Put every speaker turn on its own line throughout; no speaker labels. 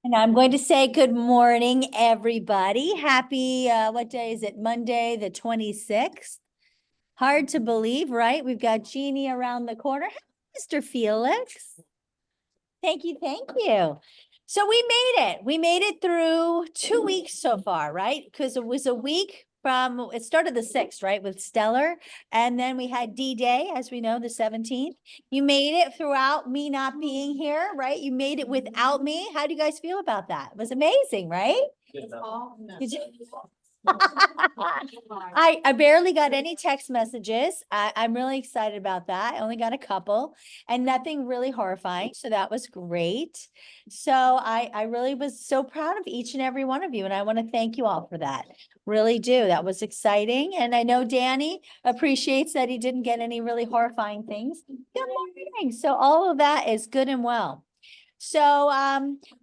And I'm going to say good morning, everybody. Happy, what day is it? Monday, the 26th. Hard to believe, right? We've got Jeannie around the corner. Mr. Felix. Thank you, thank you. So we made it. We made it through 2 weeks so far, right? Because it was a week from, it started the 6th, right, with Stellar. And then we had D-Day, as we know, the 17th. You made it throughout me not being here, right? You made it without me. How do you guys feel about that? It was amazing, right? Did you- I barely got any text messages. I'm really excited about that. I only got a couple and nothing really horrifying. So that was great. So I really was so proud of each and every one of you. And I want to thank you all for that. Really do. That was exciting. And I know Danny appreciates that he didn't get any really horrifying things. Good morning. So all of that is good and well. So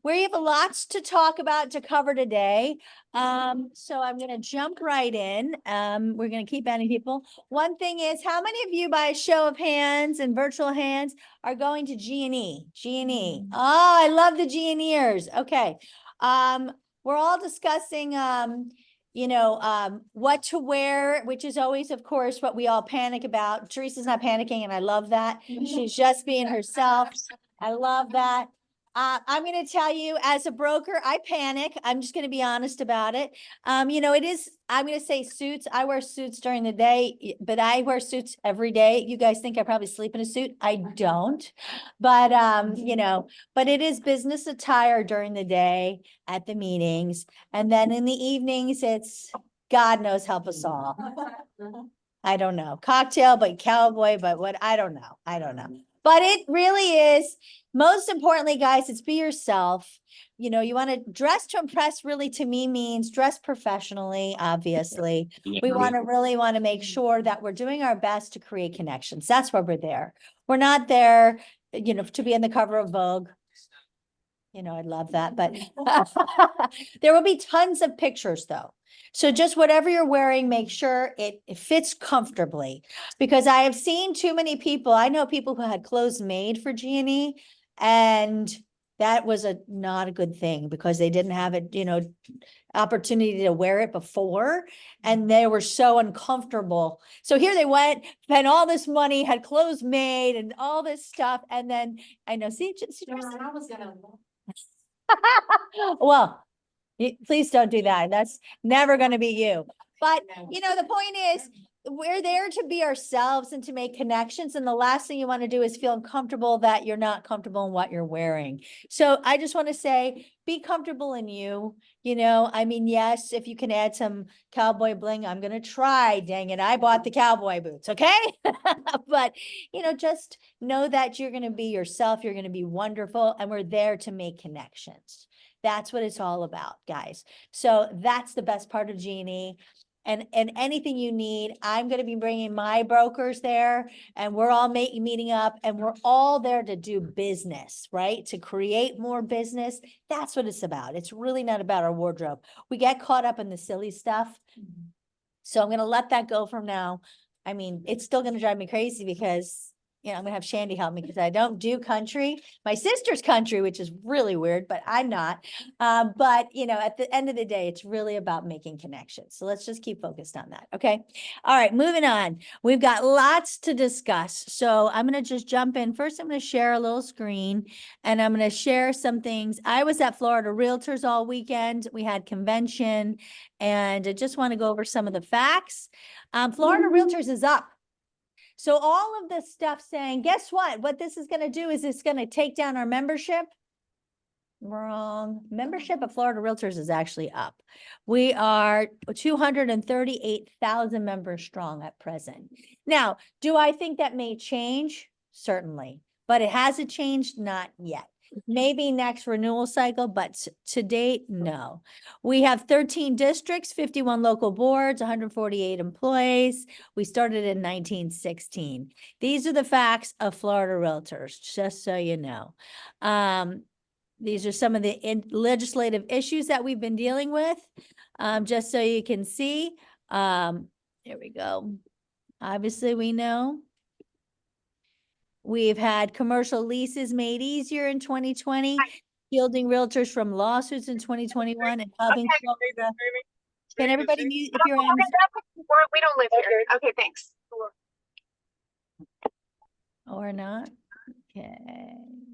we have lots to talk about to cover today. So I'm going to jump right in. We're going to keep adding people. One thing is, how many of you, by a show of hands and virtual hands, are going to G&E? G&E. Oh, I love the G&Eers. Okay. We're all discussing what to wear, which is always, of course, what we all panic about. Teresa's not panicking, and I love that. She's just being herself. I love that. I'm going to tell you, as a broker, I panic. I'm just going to be honest about it. I'm going to say suits. I wear suits during the day, but I wear suits every day. You guys think I probably sleep in a suit? I don't. But, but it is business attire during the day at the meetings. And then in the evenings, it's God knows help us all. I don't know. Cocktail, but cowboy, but what? I don't know. I don't know. But it really is, most importantly, guys, it's be yourself. You want to dress to impress, really, to me, means dress professionally, obviously. We really want to make sure that we're doing our best to create connections. That's why we're there. We're not there, to be on the cover of Vogue. I love that, but there will be tons of pictures though. So just whatever you're wearing, make sure it fits comfortably, because I have seen too many people. I know people who had clothes made for G&E, and that was not a good thing because they didn't have it, opportunity to wear it before, and they were so uncomfortable. So here they went, spent all this money, had clothes made and all this stuff. And then I know, see,
I was gonna.
well, please don't do that. That's never going to be you. But, the point is, we're there to be ourselves and to make connections. And the last thing you want to do is feel uncomfortable that you're not comfortable in what you're wearing. So I just want to say, be comfortable in you. Yes, if you can add some cowboy bling, I'm going to try. Dang it. I bought the cowboy boots. Okay. But, just know that you're going to be yourself. You're going to be wonderful. And we're there to make connections. That's what it's all about, guys. So that's the best part of G&E. And anything you need, I'm going to be bringing my brokers there, and we're all meeting up, and we're all there to do business, right? To create more business. That's what it's about. It's really not about our wardrobe. We get caught up in the silly stuff. So I'm going to let that go from now. It's still going to drive me crazy because I'm gonna have Shandy help me because I don't do country. My sister's country, which is really weird, but I'm not. But at the end of the day, it's really about making connections. So let's just keep focused on that. Okay. All right, moving on. We've got lots to discuss. So I'm gonna just jump in. First, I'm gonna share a little screen, and I'm gonna share some things. I was at Florida Realtors all weekend. We had convention, and I just want to go over some of the facts. Florida Realtors is up. So all of this stuff saying, guess what this is going to do is it's going to take down our membership. Wrong. Membership of Florida Realtors is actually up. We are 238,000 members strong at present. Now, do I think that may change? Certainly, but it hasn't changed, not yet. Maybe next renewal cycle, but to date, no. We have 13 districts, 51 local boards, 148 employees. We started in 1916. These are the facts of Florida Realtors, just so you know. These are some of the legislative issues that we've been dealing with, just so you can see. Here we go. Obviously, we know We've had commercial leases made easier in 2020, shielding realtors from lawsuits in 2021, and helping Florida. Can everybody mute if you're on?
We don't live here. Okay, thanks.
Or not? Okay,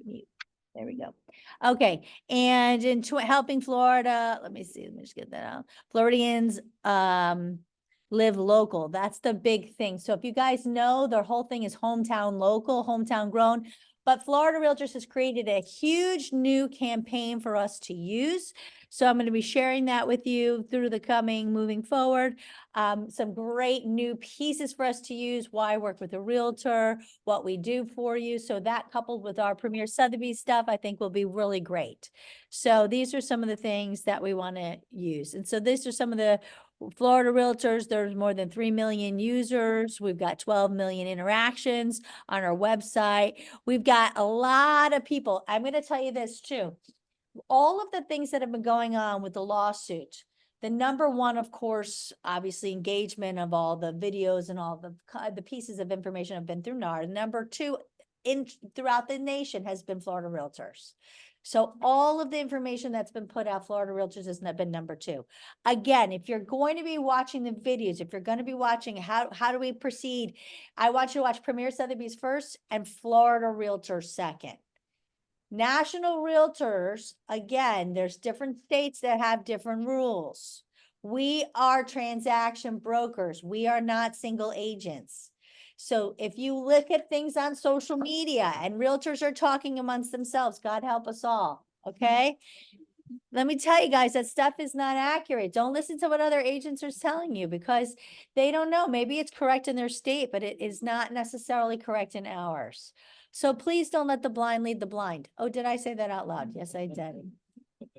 mute. There we go. Okay, and in helping Florida, let me see, let me just get that out. Floridians live local. That's the big thing. So if you guys know, their whole thing is hometown local, hometown grown. But Florida Realtors has created a huge new campaign for us to use. So I'm going to be sharing that with you through the moving forward. Some great new pieces for us to use, why work with a realtor, what we do for you. So that coupled with our Premier Sotheby's stuff, I think will be really great. So these are some of the things that we want to use. And so these are some of the Florida Realtors. There's more than 3 million users. We've got 12 million interactions on our website. We've got a lot of people. I'm going to tell you this too. All of the things that have been going on with the lawsuit, the number one, of course, obviously engagement of all the videos and all the pieces of information have been through NAR. Number two, throughout the nation has been Florida Realtors. So all of the information that's been put out, Florida Realtors has been number two. Again, if you're going to be watching the videos, if you're going to be watching how do we proceed, I want you to watch Premier Sotheby's first and Florida Realtors second. National Realtors, again, there's different states that have different rules. We are transaction brokers. We are not single agents. So if you look at things on social media and realtors are talking amongst themselves, God help us all, okay? Let me tell you guys, that stuff is not accurate. Don't listen to what other agents are telling you because they don't know. Maybe it's correct in their state, but it is not necessarily correct in ours. So please don't let the blind lead the blind. Oh, did I say that out loud? Yes, I did.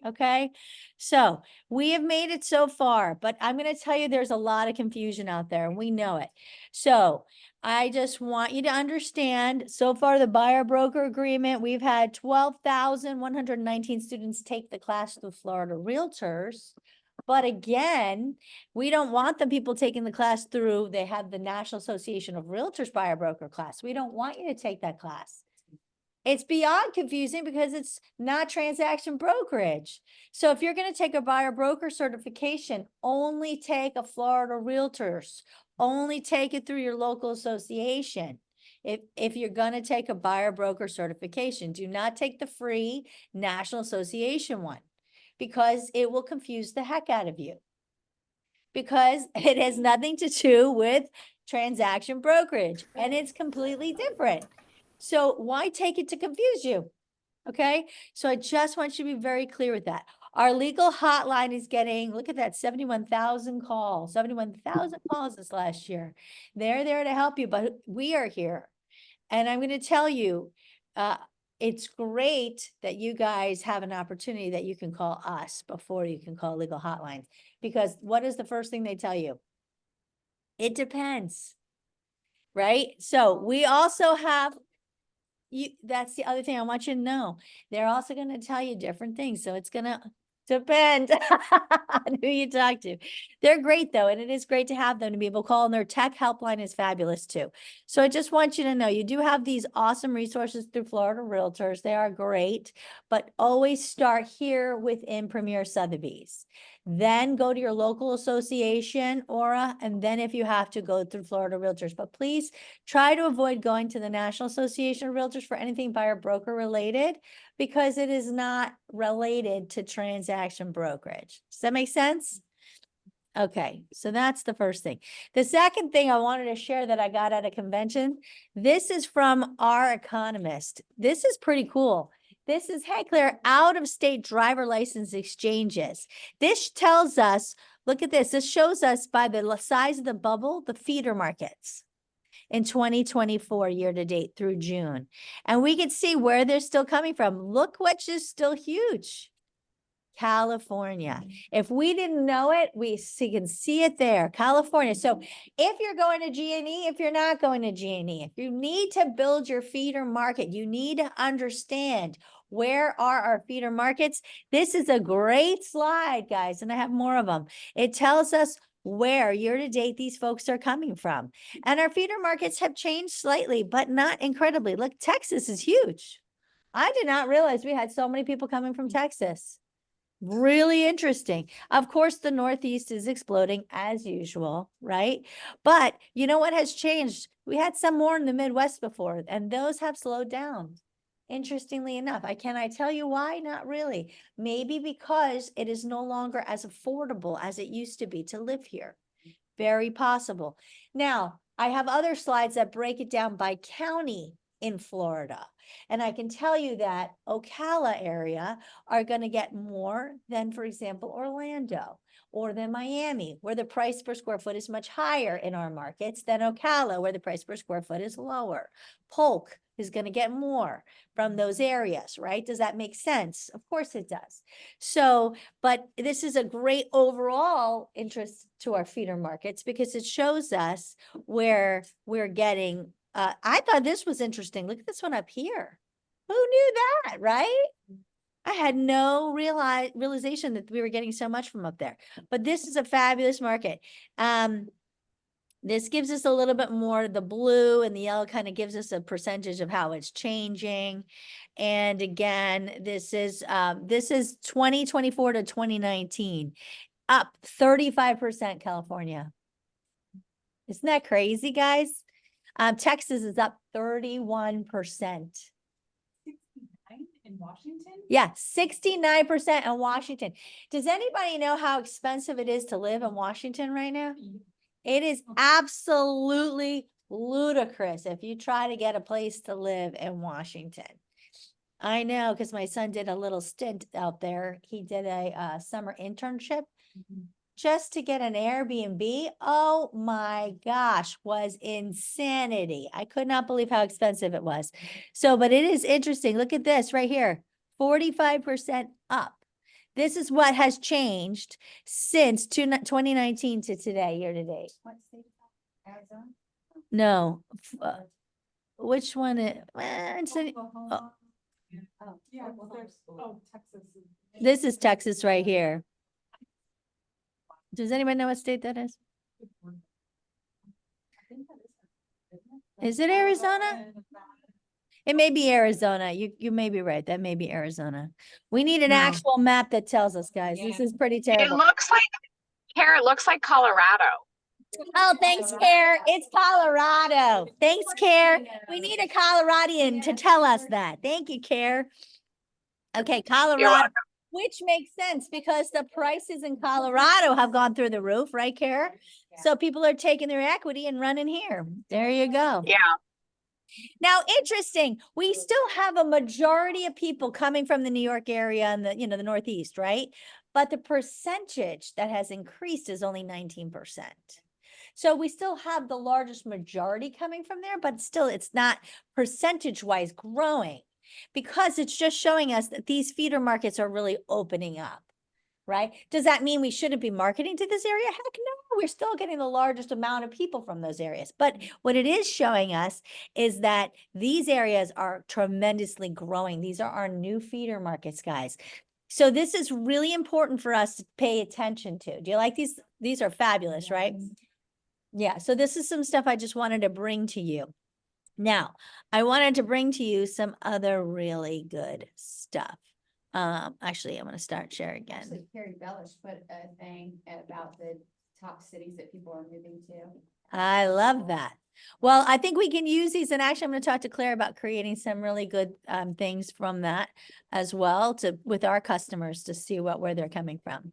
Okay, so we have made it so far, but I'm going to tell you there's a lot of confusion out there and we know it. So I just want you to understand, so far the buyer broker agreement, we've had 12,119 students take the class through Florida Realtors. But again, we don't want the people taking the class through, they have the National Association of Realtors buyer broker class. We don't want you to take that class. It's beyond confusing because it's not transaction brokerage. So if you're going to take a buyer broker certification, only take a Florida Realtors, only take it through your local association. If you're going to take a buyer broker certification, do not take the free National Association one because it will confuse the heck out of you. Because it has nothing to do with transaction brokerage and it's completely different. So why take it to confuse you? Okay, so I just want you to be very clear with that. Our legal hotline is getting, look at that, 71,000 calls, 71,000 calls this last year. They're there to help you, but we are here. And I'm going to tell you, it's great that you guys have an opportunity that you can call us before you can call legal hotlines. Because what is the first thing they tell you? It depends, right? So we also have, that's the other thing I want you to know. They're also going to tell you different things. So it's going to depend on who you talk to. They're great though. And it is great to have them to be able to call, and their tech helpline is fabulous too. So I just want you to know, you do have these awesome resources through Florida Realtors. They are great, but always start here within Premier Sotheby's. Then go to your local association, Aura, and then if you have to, go through Florida Realtors. But please try to avoid going to the National Association of Realtors for anything buyer broker related, because it is not related to transaction brokerage. Does that make sense? Okay, so that's the first thing. The second thing I wanted to share that I got at a convention, this is from our economist. This is pretty cool. This is, hey Claire, out-of-state driver license exchanges. This tells us, look at this, this shows us by the size of the bubble, the feeder markets in 2024 year to date through June. And we can see where they're still coming from. Look what's just still huge. California. If we didn't know it, we can see it there, California. So if you're going to G&E, if you're not going to G&E, if you need to build your feeder market, you need to understand where are our feeder markets. This is a great slide, guys, and I have more of them. It tells us where year to date these folks are coming from. And our feeder markets have changed slightly, but not incredibly. Look, Texas is huge. I did not realize we had so many people coming from Texas. Really interesting. Of course, the Northeast is exploding as usual, right? But you know what has changed? We had some more in the Midwest before, and those have slowed down. Interestingly enough, can I tell you why? Not really. Maybe because it is no longer as affordable as it used to be to live here. Very possible. Now, I have other slides that break it down by county in Florida. And I can tell you that Ocala area are going to get more than, for example, Orlando or than Miami, where the price per square foot is much higher in our markets than Ocala, where the price per square foot is lower. Polk is going to get more from those areas, right? Does that make sense? Of course it does. So, but this is a great overall interest to our feeder markets because it shows us where we're getting. I thought this was interesting. Look at this one up here. Who knew that, right? I had no realization that we were getting so much from up there. But this is a fabulous market. This gives us a little bit more. The blue and the yellow kind of gives us a percentage of how it's changing. And again, this is 2024 to 2019, up 35% California. Isn't that crazy, guys? Texas is up 31%.
69 in Washington?
Yeah, 69% in Washington. Does anybody know how expensive it is to live in Washington right now? It is absolutely ludicrous if you try to get a place to live in Washington. I know, because my son did a little stint out there. He did a summer internship just to get an Airbnb. Oh my gosh, was insanity. I could not believe how expensive it was. So, but it is interesting. Look at this right here, 45% up. This is what has changed since 2019 to today, year to date.
What state? Arizona?
No, which one? It's
Oklahoma? Oh, yeah, well, there's, Texas.
this is Texas right here. Does anybody know what state that is? Is it Arizona? It may be Arizona. You may be right. That may be Arizona. We need an
No.
actual map that tells us, guys. This is pretty
It
terrible.
looks like, Kara, it looks like Colorado.
Oh, thanks, Care. It's Colorado. Thanks, Care. We need a Coloradian to tell us that. Thank you, Care. Okay, Colorado,
welcome.
which makes sense because the prices in Colorado have gone through the roof, right, Care? So people are taking their equity and running here. There you go.
Yeah.
Now, interesting, we still have a majority of people coming from the New York area and the Northeast, right? But the percentage that has increased is only 19%. So we still have the largest majority coming from there, but still it's not percentage-wise growing because it's just showing us that these feeder markets are really opening up. Right? Does that mean we shouldn't be marketing to this area? Heck no, we're still getting the largest amount of people from those areas. But what it is showing us is that these areas are tremendously growing. These are our new feeder markets, guys. So this is really important for us to pay attention to. Do you like these? These are fabulous, right? Yeah, so this is some stuff I just wanted to bring to you. Now, I wanted to bring to you some other really good stuff. Actually, I'm going to start sharing again.
Actually, Carrie Bellish put a thing about the top cities that people are moving to.
I love that. Well, I think we can use these, and actually I'm going to talk to Claire about creating some really good things from that as well with our customers to see where they're coming from.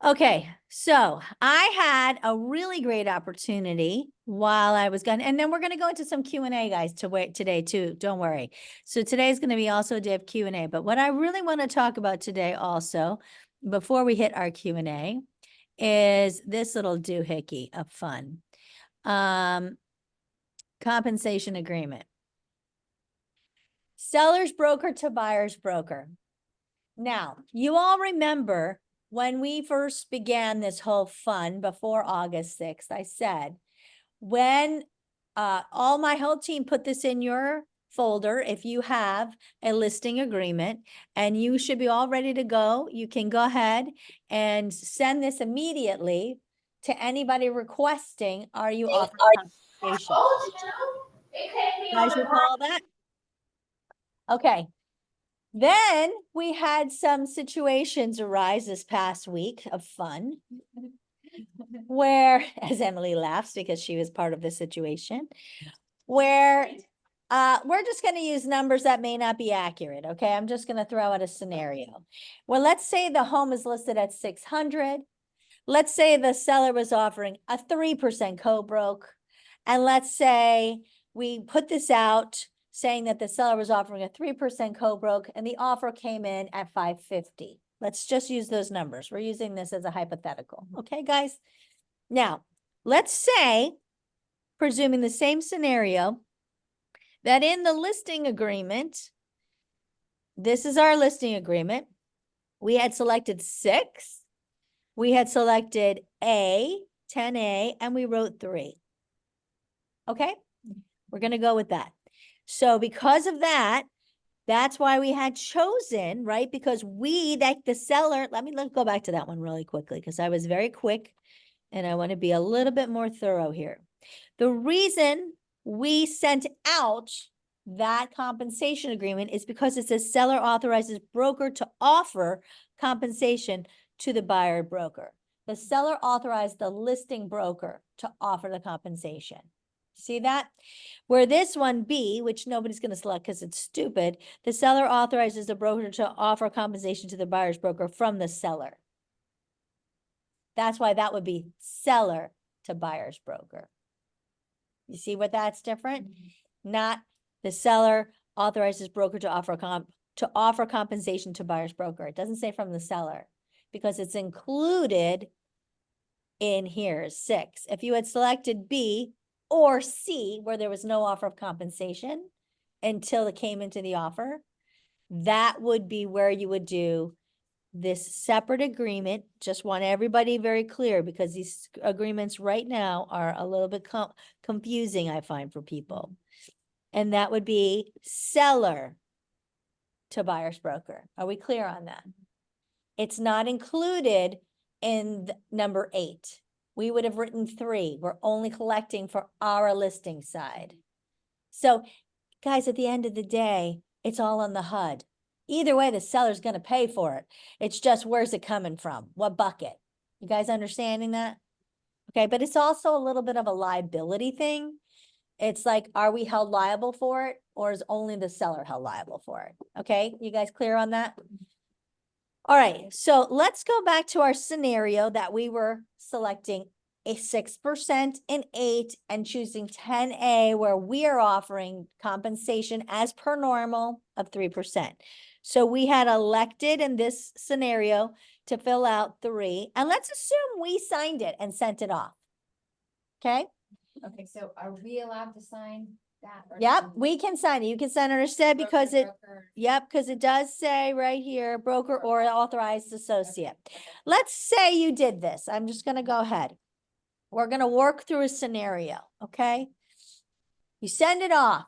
Okay, so I had a really great opportunity while I was gone, and then we're going to go into some Q&A, guys, today too. Don't worry. So today's going to be also a day of Q&A, but what I really want to talk about today also, before we hit our Q&A, is this little doohickey of fun. Compensation agreement. Seller's broker to buyer's broker. Now, you all remember when we first began this whole fun before August 6th, I said, when my whole team put this in your folder, if you have a listing agreement and you should be all ready to go, you can go ahead and send this immediately to anybody requesting, are you offering compensation? You guys recall that? Okay. Then we had some situations arise this past week of fun where, as Emily laughs because she was part of the situation, where we're just going to use numbers that may not be accurate. Okay. I'm just going to throw out a scenario. Well, let's say the home is listed at 600. Let's say the seller was offering a 3% co-broke. And let's say we put this out saying that the seller was offering a 3% co-broke and the offer came in at 550. Let's just use those numbers. We're using this as a hypothetical. Okay, guys? Now, let's say, presuming the same scenario, that in the listing agreement, this is our listing agreement. We had selected 6. We had selected A, 10A, and we wrote 3. Okay? We're going to go with that. So because of that, that's why we had chosen, right? Because the seller, let me go back to that one really quickly because I was very quick and I want to be a little bit more thorough here. The reason we sent out that compensation agreement is because it says seller authorizes broker to offer compensation to the buyer broker. The seller authorized the listing broker to offer the compensation. See that? Where this one B, which nobody's going to select because it's stupid, the seller authorizes the broker to offer compensation to the buyer's broker from the seller. That's why that would be seller to buyer's broker. You see what that's different? Not the seller authorizes broker to offer compensation to buyer's broker. It doesn't say from the seller because it's included in here 6. If you had selected B or C, where there was no offer of compensation until it came into the offer, that would be where you would do this separate agreement. Just want everybody very clear because these agreements right now are a little bit confusing, I find, for people. And that would be seller to buyer's broker. Are we clear on that? It's not included in number 8. We would have written 3. We're only collecting for our listing side. So guys, at the end of the day, it's all on the HUD. Either way, the seller's going to pay for it. It's just, where's it coming from? What bucket? You guys understanding that? Okay, but it's also a little bit of a liability thing. It's like, are we held liable for it, or is only the seller held liable for it? Okay, you guys clear on that? All right, so let's go back to our scenario that we were selecting a 6% in 8 and choosing 10A, where we are offering compensation as per normal of 3%. So we had elected in this scenario to fill out 3, and let's assume we signed it and sent it off. Okay?
Okay, so are we allowed to sign that? or
Yep,
can
we can sign it. You can sign it instead
broker,
because
broker?
yep, because it does say right here, broker or authorized associate. Let's say you did this. I'm just going to go ahead. We're going to work through a scenario, okay? You send it off.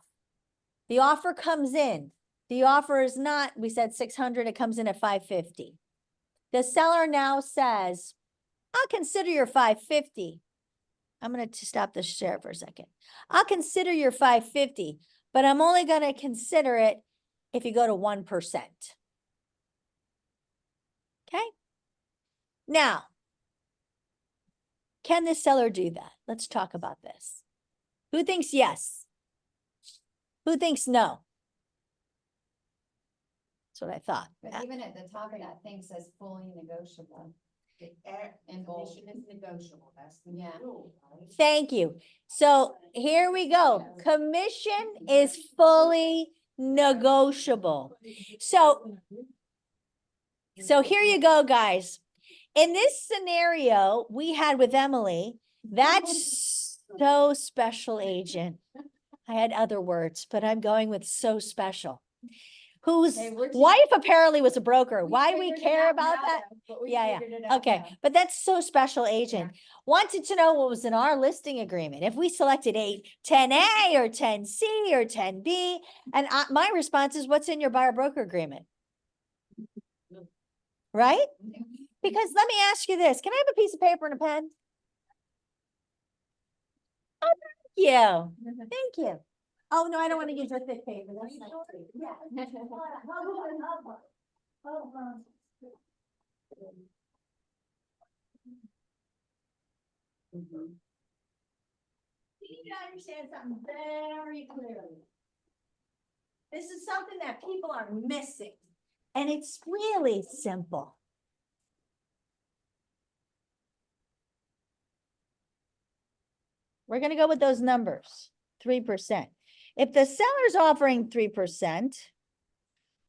The offer comes in. The offer is not, we said 600, it comes in at 550. The seller now says, I'll consider your 550. I'm going to stop the share for a second. I'll consider your 550, but I'm only going to consider it if you go to 1%. Okay? Now, can the seller do that? Let's talk about this. Who thinks yes? Who thinks no? That's what I thought.
But even at the top of that thing says fully negotiable.
And commission is negotiable, that's the
Yeah.
rule, right?
Thank you. So here we go. Commission is fully negotiable. So here you go, guys. In this scenario we had with Emily, that's so special agent. I had other words, but I'm going with so special. Whose
Hey, we're
wife apparently was a broker. Why we
figured it
care
out
about
now,
that?
though, but we
Yeah,
figured it
yeah.
out
Okay,
now.
but that's so special agent. Wanted to know what was in our listing agreement. If we selected a 10A or 10C or 10B, and my response is, what's in your buyer broker agreement? Right? Because let me ask you this. Can I have a piece of paper and a pen? Yeah, thank you. Oh, no, I don't want to use your thick paper. That's not good. Yeah. Hold on. You need to understand something very clearly. This is something that people are missing, and it's really simple. We're gonna go with those numbers, 3%. If the seller's offering 3%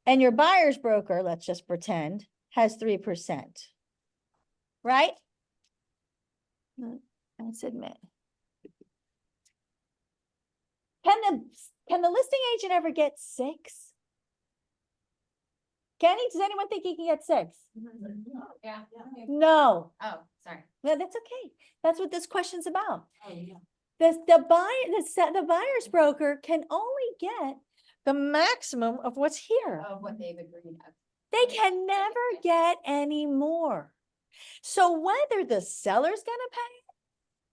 and your buyer's broker, let's just pretend, has 3%, right? Let's admit. Can the listing agent ever get 6? Kenny, does anyone think he can get 6?
Yeah.
No.
Oh, sorry.
No, that's okay. That's what this question's about.
Oh, yeah.
The buyer's broker can only get the maximum of what's here.
Of what they've agreed of.
They can never get any more. So whether the seller's gonna pay it,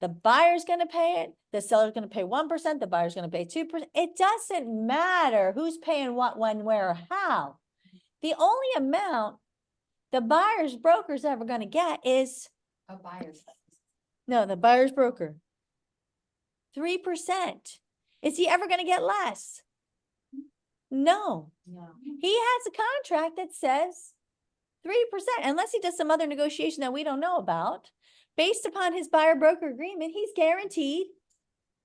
the buyer's gonna pay it, the seller's gonna pay 1%, the buyer's gonna pay 2%, it doesn't matter who's paying what, when, where, or how. The only amount the buyer's broker's ever gonna get is,
A buyer's.
no, the buyer's broker. 3%. Is he ever gonna get less? No.
No.
He has a contract that says 3%, unless he does some other negotiation that we don't know about. Based upon his buyer broker agreement, he's guaranteed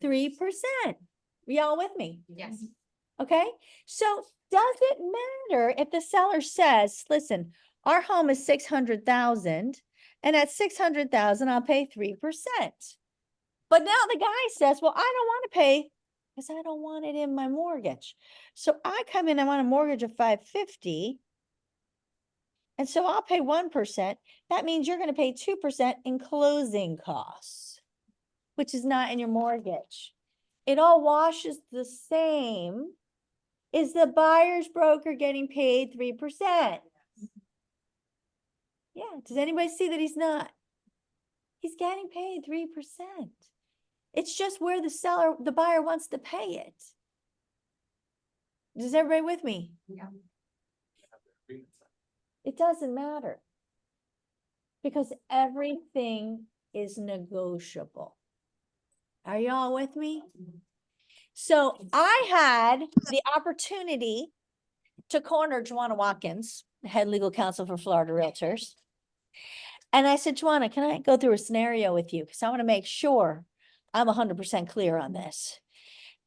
3%. Y'all with me?
Yes.
Okay, so does it matter if the seller says, listen, our home is 600,000, and at 600,000, I'll pay 3%. But now the guy says, well, I don't want to pay because I don't want it in my mortgage. So I come in, I want a mortgage of 550. And so I'll pay 1%. That means you're going to pay 2% in closing costs, which is not in your mortgage. It all washes the same. Is the buyer's broker getting paid 3%? Yeah, does anybody see that he's not? He's getting paid 3%. It's just where the buyer wants to pay it. Is everybody with me?
Yeah.
It doesn't matter. Because everything is negotiable. Are y'all with me? So I had the opportunity to corner Joanna Watkins, head legal counsel for Florida Realtors. And I said, Joanna, can I go through a scenario with you? Because I want to make sure I'm 100% clear on this.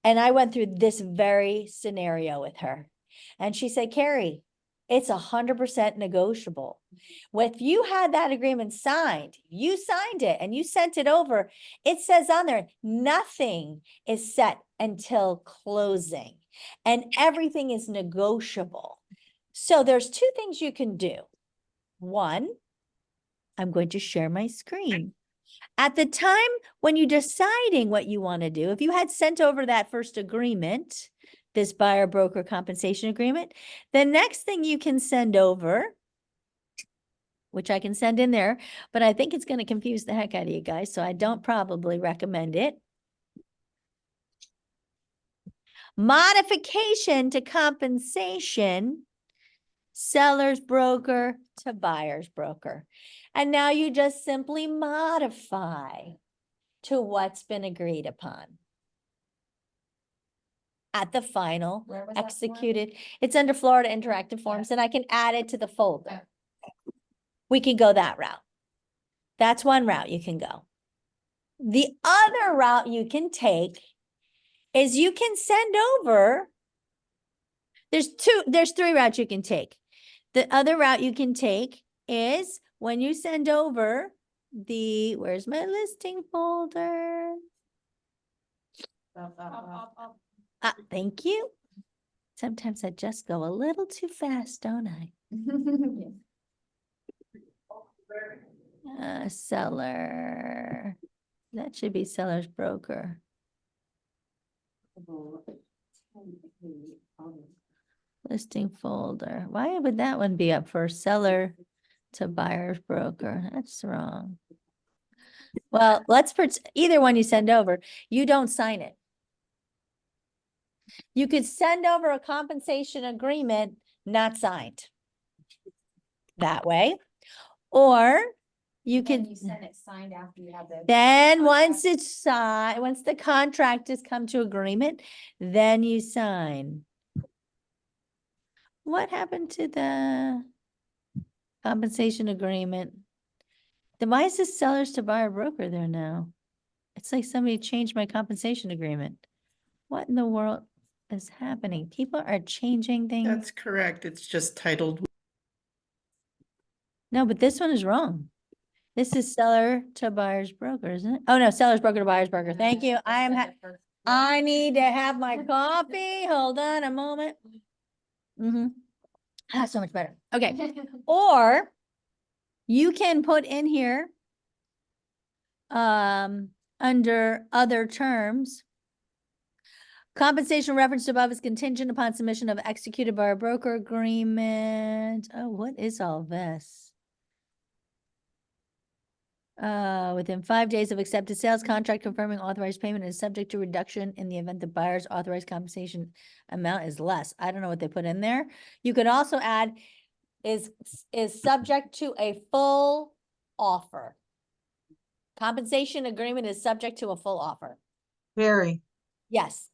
And I went through this very scenario with her. And she said, Carrie, it's 100% negotiable. If you had that agreement signed, you signed it and you sent it over, it says on there, nothing is set until closing and everything is negotiable. So there's 2 things you can do. One, I'm going to share my screen. At the time when you're deciding what you want to do, if you had sent over that first agreement, this buyer broker compensation agreement, the next thing you can send over, which I can send in there, but I think it's going to confuse the heck out of you guys, so I don't probably recommend it. Modification to compensation, seller's broker to buyer's broker. And now you just simply modify to what's been agreed upon. At the final
Where was that form?
executed, it's under Florida Interactive Forms, and I can add it to the folder. We can go that route. That's one route you can go. The other route you can take is you can send over, there's 3 routes you can take. The other route you can take is when you send over where's my listing folder? Thank you. Sometimes I just go a little too fast, don't I? Seller. That should be seller's broker. Listing folder. Why would that one be up for seller to buyer's broker? That's wrong. Well, either one you send over, you don't sign it. You could send over a compensation agreement not signed that way. Or you
Then
could,
You send it signed after you have the.
then once
contract.
it's signed, once the contract has come to agreement, then you sign. What happened to the compensation agreement? Then why is this sellers to buyer broker there now? It's like somebody changed my compensation agreement. What in the world is happening? People are changing things.
That's correct. It's just titled.
No, but this one is wrong. This is seller to buyer's broker, isn't it? Oh, no, seller's broker to buyer's broker. Thank you. I need to have my coffee. Hold on a moment. That's so much better. Okay. Or you can put in here, under other terms, compensation referenced above is contingent upon submission of executed by a broker agreement. Oh, what is all this? Within 5 days of accepted sales contract confirming authorized payment is subject to reduction in the event the buyer's authorized compensation amount is less. I don't know what they put in there. You could also add is subject to a full offer. Compensation agreement is subject to a full offer.
Barry,
Yes.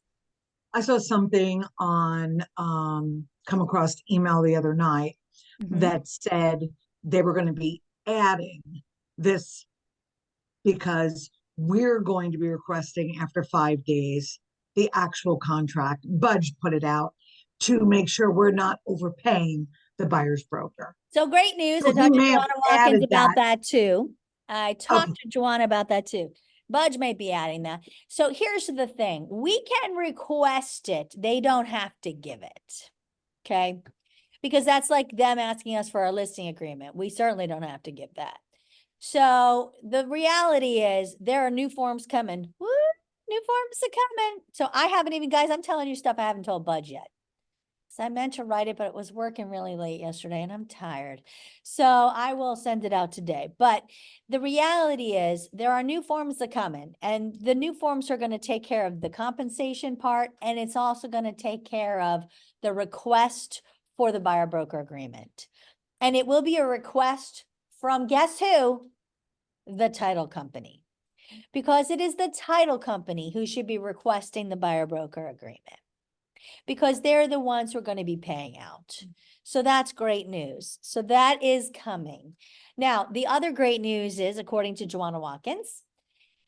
I saw something on, come across email the other night
Mhm.
that said they were going to be adding this because we're going to be requesting after 5 days, the actual contract. Budge put it out to make sure we're not overpaying the buyer's broker.
So great news.
So
I
he
talked to
may have
Joanna Watkins
added
about
that.
that too. I talked
Okay.
to Joanna about that too. Budge may be adding that. So here's the thing. We can request it. They don't have to give it. Okay? Because that's like them asking us for our listing agreement. We certainly don't have to give that. So the reality is there are new forms coming. Woo, new forms are coming. So I haven't even, guys, I'm telling you stuff I haven't told Budge yet. So I meant to write it, but it was working really late yesterday and I'm tired. So I will send it out today. But the reality is there are new forms that come in and the new forms are going to take care of the compensation part. And it's also going to take care of the request for the buyer broker agreement. And it will be a request from guess who? The title company. Because it is the title company who should be requesting the buyer broker agreement. Because they're the ones who are going to be paying out. So that's great news. So that is coming. Now, the other great news is, according to Joanna Watkins,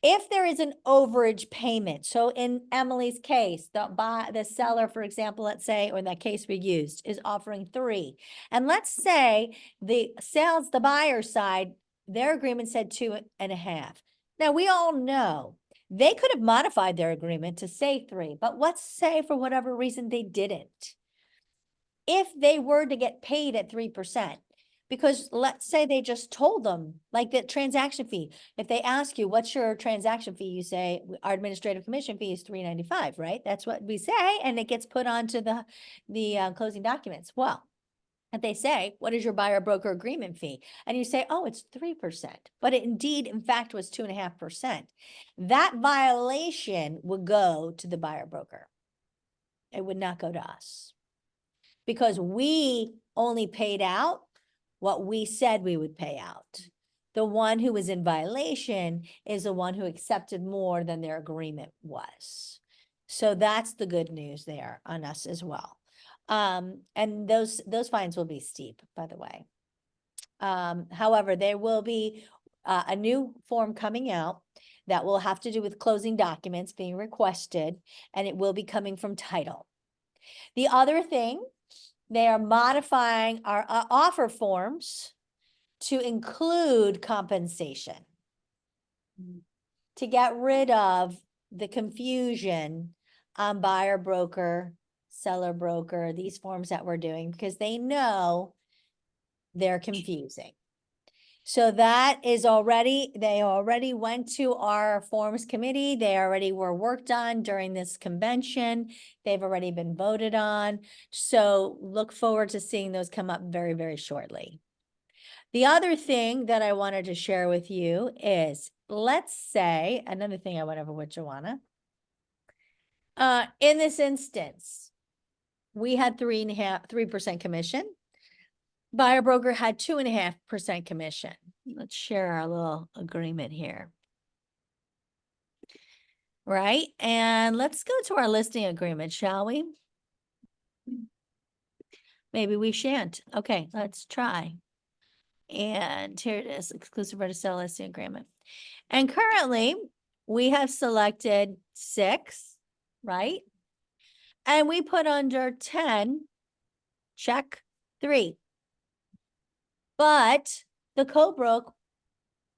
if there is an overage payment, so in Emily's case, the seller, for example, let's say, or in that case we used, is offering 3. And let's say the buyer side, their agreement said 2.5. Now, we all know they could have modified their agreement to say 3, but let's say for whatever reason they didn't. If they were to get paid at 3%, because let's say they just told them, like the transaction fee, if they ask you, what's your transaction fee? You say, our administrative commission fee is $3.95, right? That's what we say, and it gets put onto the closing documents. Well, if they say, what is your buyer broker agreement fee? And you say, oh, it's 3%, but it indeed, in fact, was 2.5%. That violation would go to the buyer broker. It would not go to us. Because we only paid out what we said we would pay out. The one who was in violation is the one who accepted more than their agreement was. So that's the good news there on us as well. And those fines will be steep, by the way. However, there will be a new form coming out that will have to do with closing documents being requested, and it will be coming from title. The other thing, they are modifying our offer forms to include compensation to get rid of the confusion on buyer broker, seller broker, these forms that we're doing, because they know they're confusing. So that is they already went to our forms committee. They already were worked on during this convention. They've already been voted on. So look forward to seeing those come up very, very shortly. The other thing that I wanted to share with you is, let's say, another thing I went over with Joanna. In this instance, we had 3% commission. Buyer broker had 2.5% commission. Let's share our little agreement here. Right? And let's go to our listing agreement, shall we? Maybe we shan't. Okay, let's try. And here it is, exclusive right to sell listing agreement. And currently we have selected 6, right? And we put under 10, check 3. But the co-broke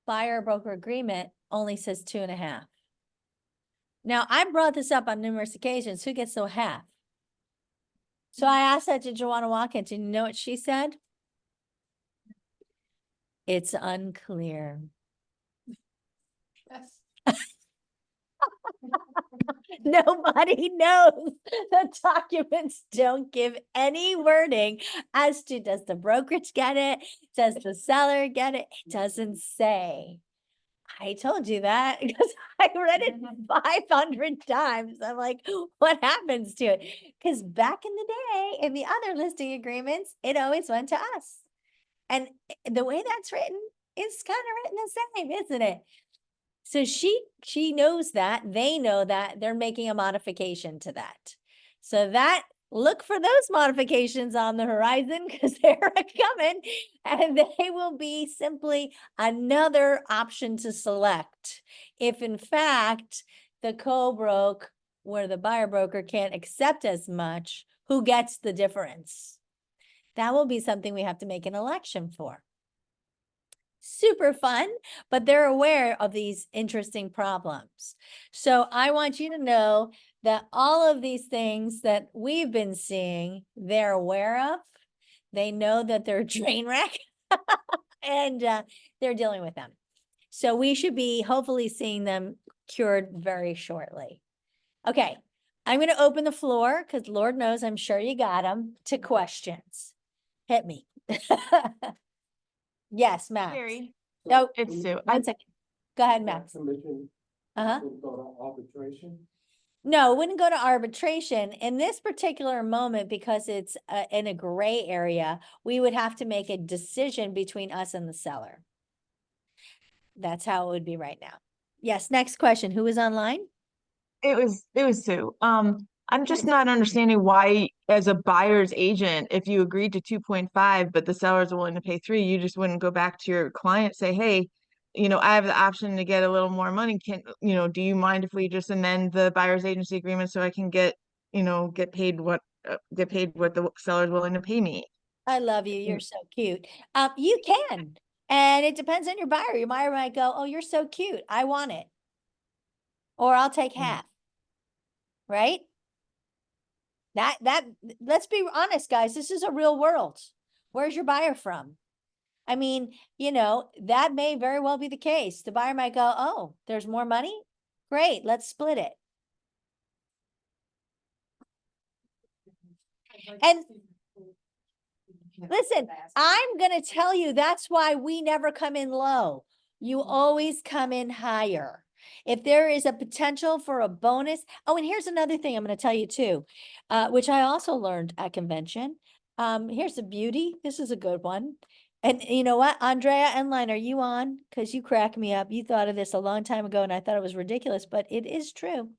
buyer broker agreement only says 2.5. Now, I brought this up on numerous occasions. Who gets the half? So I asked that to Joanna Watkins, and you know what she said? It's unclear. Nobody knows. The documents don't give any wording as to, does the brokerage get it? Does the seller get it? It doesn't say. I told you that because I read it 500 times. I'm like, what happens to it? Because back in the day, in the other listing agreements, it always went to us. And the way that's written is kind of written the same, isn't it? So she knows that, they know that, they're making a modification to that. So that, look for those modifications on the horizon because they're coming, and they will be simply another option to select. If in fact the co-broke where the buyer broker can't accept as much, who gets the difference? That will be something we have to make an election for. Super fun, but they're aware of these interesting problems. So I want you to know that all of these things that we've been seeing, they're aware of. They know that they're a train wreck and they're dealing with them. So we should be hopefully seeing them cured very shortly. Okay, I'm going to open the floor because Lord knows I'm sure you got them to questions. Hit me. Yes, Max.
Carrie,
No,
it's Sue.
one second. Go ahead, Max. Uh-huh. No, it wouldn't go to arbitration. In this particular moment, because it's in a gray area, we would have to make a decision between us and the seller. That's how it would be right now. Yes, next question. Who is online?
It was Sue. I'm just not understanding why, as a buyer's agent, if you agreed to 2.5, but the seller's willing to pay 3, you just wouldn't go back to your client, say, hey, I have the option to get a little more money. Do you mind if we just amend the buyer's agency agreement so I can get paid what the seller's willing to pay me?
I love you. You're so cute. You can, and it depends on your buyer. Your buyer might go, oh, you're so cute. I want it. Or I'll take half. Right? Let's be honest, guys. This is a real world. Where's your buyer from? I mean, that may very well be the case. The buyer might go, oh, there's more money? Great, let's split it. And listen, I'm going to tell you, that's why we never come in low. You always come in higher. If there is a potential for a bonus. Oh, and here's another thing I'm going to tell you too, which I also learned at convention. Here's a beauty. This is a good one. And you know what, Andrea and Line, are you on? Because you crack me up. You thought of this a long time ago and I thought it was ridiculous, but it is true.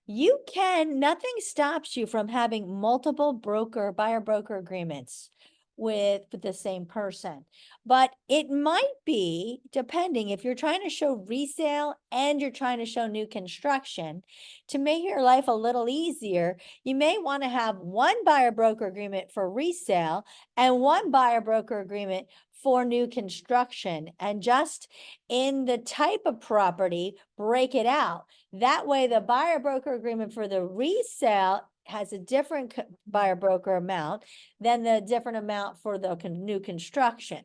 Nothing stops you from having multiple buyer broker agreements with the same person. But it might be, depending, if you're trying to show resale and you're trying to show new construction, to make your life a little easier, you may want to have one buyer broker agreement for resale and one buyer broker agreement for new construction, and just in the type of property, break it out. That way, the buyer broker agreement for the resale has a different buyer broker amount than the different amount for the new construction.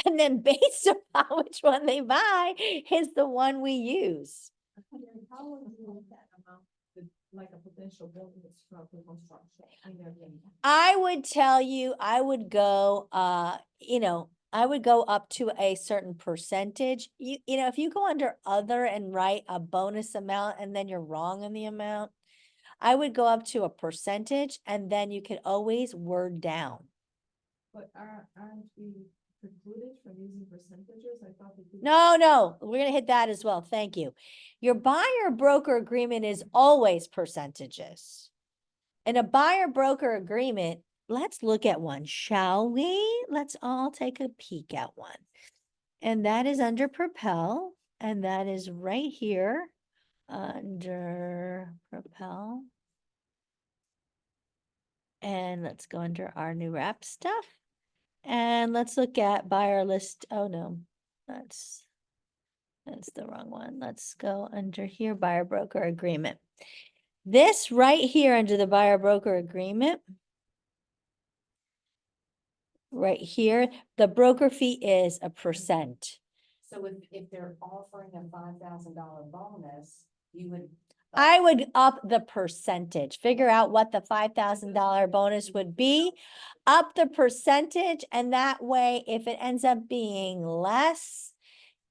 And then based on which one they buy is the one we use.
How would you want that amount, like a potential bonus from the construction?
I would tell you, I would go, I would go up to a certain percentage. You know, if you go under other and write a bonus amount and then you're wrong in the amount, I would go up to a percentage and then you could always word down.
But aren't we precluded from using percentages? I thought we could.
No, we're gonna hit that as well. Thank you. Your buyer broker agreement is always percentages. In a buyer broker agreement, let's look at one, shall we? Let's all take a peek at one. And that is under Propel, and that is right here under Propel. And let's go under our new wrap stuff. And let's look at buyer list. Oh no, that's the wrong one. Let's go under here, buyer broker agreement. This right here under the buyer broker agreement, right here, the broker fee is a percent.
So if they're offering a $5,000 bonus, you would.
I would up the percentage, figure out what the $5,000 bonus would be, up the percentage, and that way, if it ends up being less,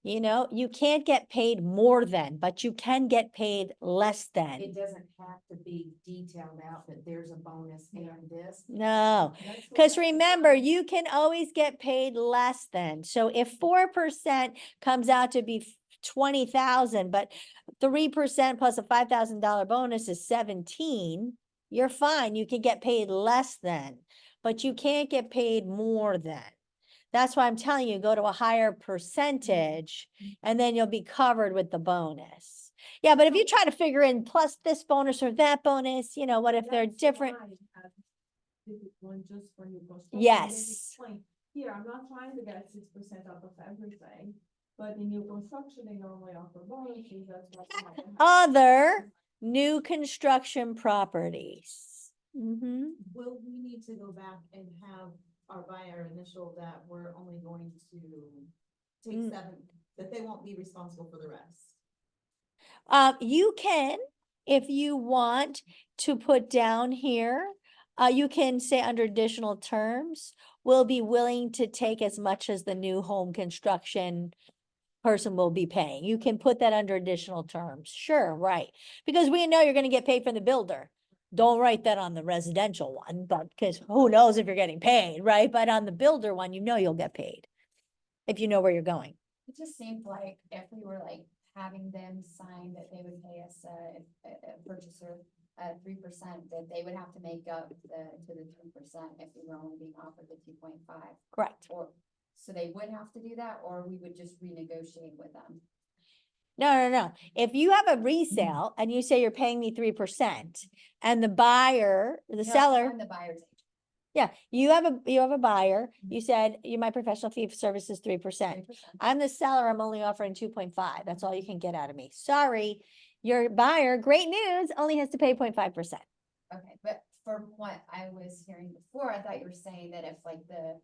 you know, you can't get paid more than, but you can get paid less than.
It doesn't have to be detailed out that there's a bonus and this.
No, because remember, you can always get paid less than. So if 4% comes out to be 20,000, but 3% plus a $5,000 bonus is 17, you're fine. You can get paid less than, but you can't get paid more than. That's why I'm telling you, go to a higher percentage and then you'll be covered with the bonus. Yeah, but if you try to figure in plus this bonus or that bonus, you know, what if they're
That's
different?
why I have this one just for new construction.
Yes.
Here, I'm not trying to get 6% off of everything, but in new construction, they normally offer bonuses, that's why.
Other new construction properties.
Will we need to go back and have our buyer initial that we're only going to take
Mm.
7, that they won't be responsible for the rest?
You can, if you want to put down here, you can say under additional terms, will be willing to take as much as the new home construction person will be paying. You can put that under additional terms. Sure, right. Because we know you're gonna get paid from the builder. Don't write that on the residential one, but because who knows if you're getting paid, right? But on the builder one, you know you'll get paid if you know where you're going.
It just seemed like if we were like having them sign that they would pay us a purchaser 3%, that they would have to make up to the 3% if we were only being offered the 2.5.
Correct.
Or, so they would have to do that, or we would just renegotiate with them.
No. If you have a resale and you say you're paying me 3% and the buyer, the
No,
seller,
I'm the buyer's agent.
yeah, you have a buyer, you said my professional fee for service is 3%.
3%.
I'm the seller, I'm only offering 2.5. That's all you can get out of me. Sorry, your buyer, great news, only has to pay 0.5%.
Okay, but from what I was hearing before, I thought you were saying that if like the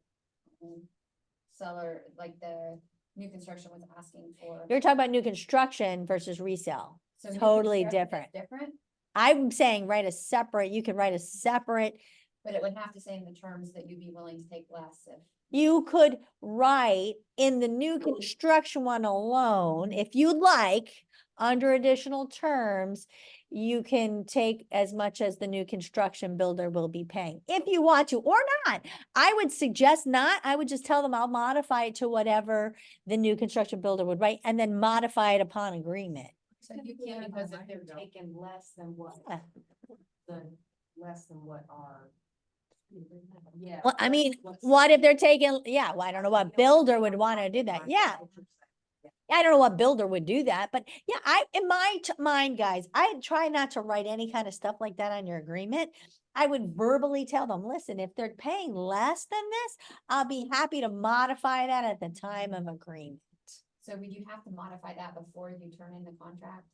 seller, like the new construction was asking for.
You're talking about new construction versus resale.
So new
totally
construction is Different,
I'm saying you can write a separate,
but it would have to say in the terms that you'd be willing to take less if.
you could write in the new construction one alone, if you'd like, under additional terms, you can take as much as the new construction builder will be paying, if you want to, or not. I would suggest not. I would just tell them I'll modify it to whatever the new construction builder would write, and then modify it upon agreement.
So you can't, because if they're taking less than what,
Yeah.
less than what our. Yeah.
Well, I mean, what if they're taking, yeah, well, I don't know what builder would want to do that. Yeah. I don't know what builder would do that, but yeah, in my mind, guys, I try not to write any kind of stuff like that on your agreement. I would verbally tell them, listen, if they're paying less than this, I'll be happy to modify that at the time of agreement.
So would you have to modify that before you turn in the contract?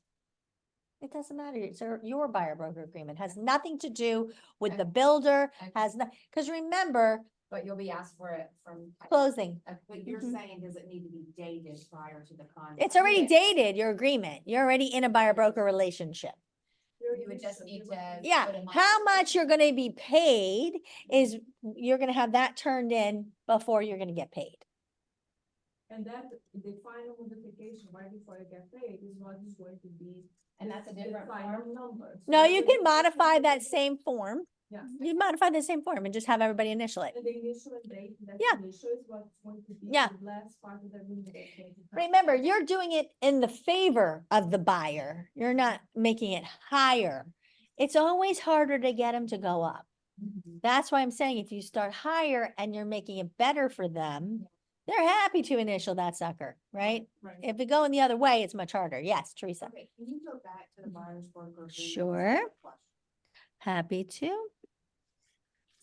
It doesn't matter. It's your buyer broker agreement has nothing to do with the
Okay.
builder,
Okay.
has not, because remember,
But you'll be asked for it from.
closing.
But you're
Mhm.
saying, does it need to be dated prior to the contract?
It's already
Yeah.
dated, your agreement. You're already in a buyer broker relationship.
You would just need to.
Yeah,
put a
how
modification.
much you're gonna be paid is, you're gonna have that turned in before you're gonna get paid.
And that, the final notification right before you get paid is what is going to be.
And that's a
the
different
final
form?
number. So
No, you
the
can
initial
modify
date-
that same form.
Yeah.
You modify the same form and just have everybody initial it.
And the initial date, that
Yeah.
initial is what's going to be
Yeah.
the last part of the agreement. that's going to come.
Remember, you're doing it in the favor of the buyer. You're not making it higher. It's always harder to get them to go up. That's why I'm saying if you start higher and you're making it better for them, they're happy to initial that sucker, right?
Right.
If it going the other way, it's much harder. Yes, Teresa.
Okay, can you go back to the buyer's broker agreement?
Sure. Happy to.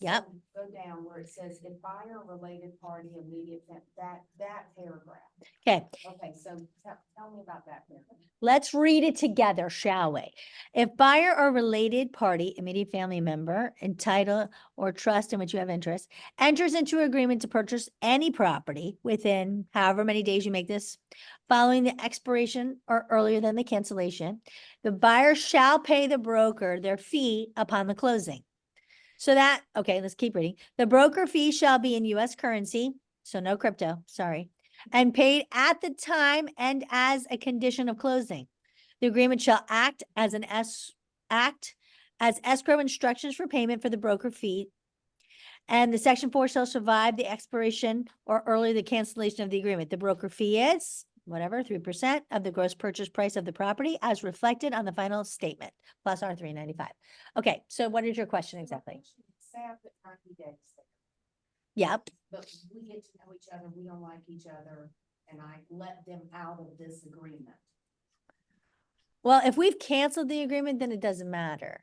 Yep.
So go down where it says if buyer related party immediate, that paragraph.
Okay,
Okay, so tell me about that paragraph.
let's read it together, shall we? If buyer or related party, immediate family member, entitled or trust in which you have interest, enters into agreement to purchase any property within however many days you make this, following the expiration or earlier than the cancellation, the buyer shall pay the broker their fee upon the closing. So that, okay, let's keep reading. The broker fee shall be in US currency, so no crypto, sorry, and paid at the time and as a condition of closing. The agreement shall act as escrow instructions for payment for the broker fee. And the section 4 shall survive the expiration or early the cancellation of the agreement. The broker fee is whatever, 3% of the gross purchase price of the property as reflected on the final statement, plus our $395. Okay, so what is your question exactly?
Say I put 90 days there,
Yep.
but we get to know each other, we don't like each other, and I let them out of this agreement.
Well, if we've canceled the agreement, then it doesn't matter.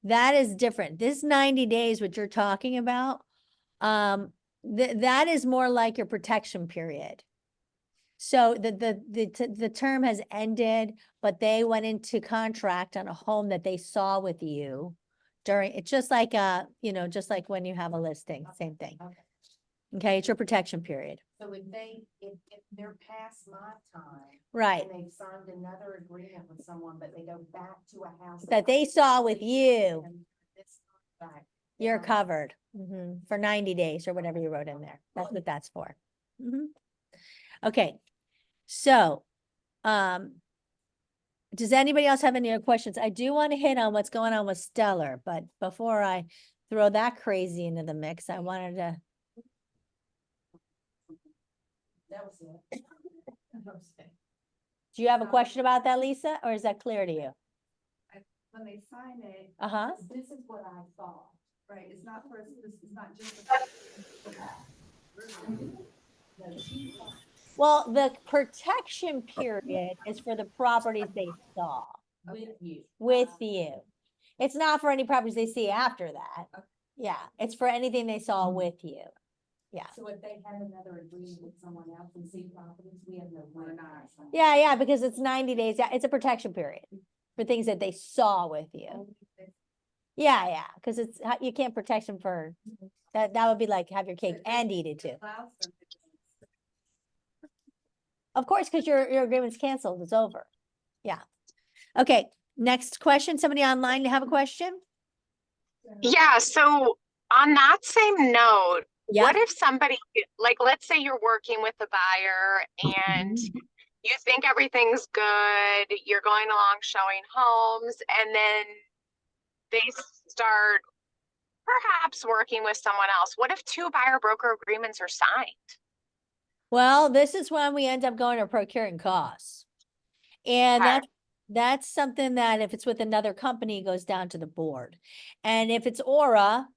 That is different. This 90 days, what you're talking about, that is more like your protection period. So the term has ended, but they went into contract on a home that they saw with you during, it's just like, just like when you have a listing, same thing.
Okay.
Okay, it's your protection period.
So if they're past my time.
Right.
And they've signed another agreement with someone, but they go back to a house.
That they saw with you,
and this contract,
you're
Yeah.
covered for 90 days or whatever you wrote in there. That's what that's for. Okay, so, does anybody else have any other questions? I do want to hit on what's going on with Stellar, but before I throw that crazy into the mix, I wanted to,
That was it.
do you have a question about that, Lisa, or is that clear to you?
When they sign it,
Uh-huh.
this is what I thought, right? It's not first, this is not just.
Well, the protection period is for the properties they saw
With you.
with you. It's not for any properties they see after that. Yeah, it's for anything they saw with you. Yeah.
So if they have another agreement with someone else and see properties, we have no. We're not.
Yeah, because it's 90 days. Yeah, it's a protection period for things that they saw with you. Yeah, because it's, you can't protect them for, that would be like have your cake and eat it too. Of course, because your agreement's canceled, it's over. Yeah. Okay, next question. Somebody online to have a question?
Yeah, so on that same note,
Yeah.
what if somebody, like, let's say you're working with a buyer and you think everything's good, you're going along showing homes, and then they start perhaps working with someone else? What if 2 buyer broker agreements are signed?
Well, this is when we end up going to procuring costs. And
Okay.
that's something that if it's with another company, goes down to the board. And if it's Aura,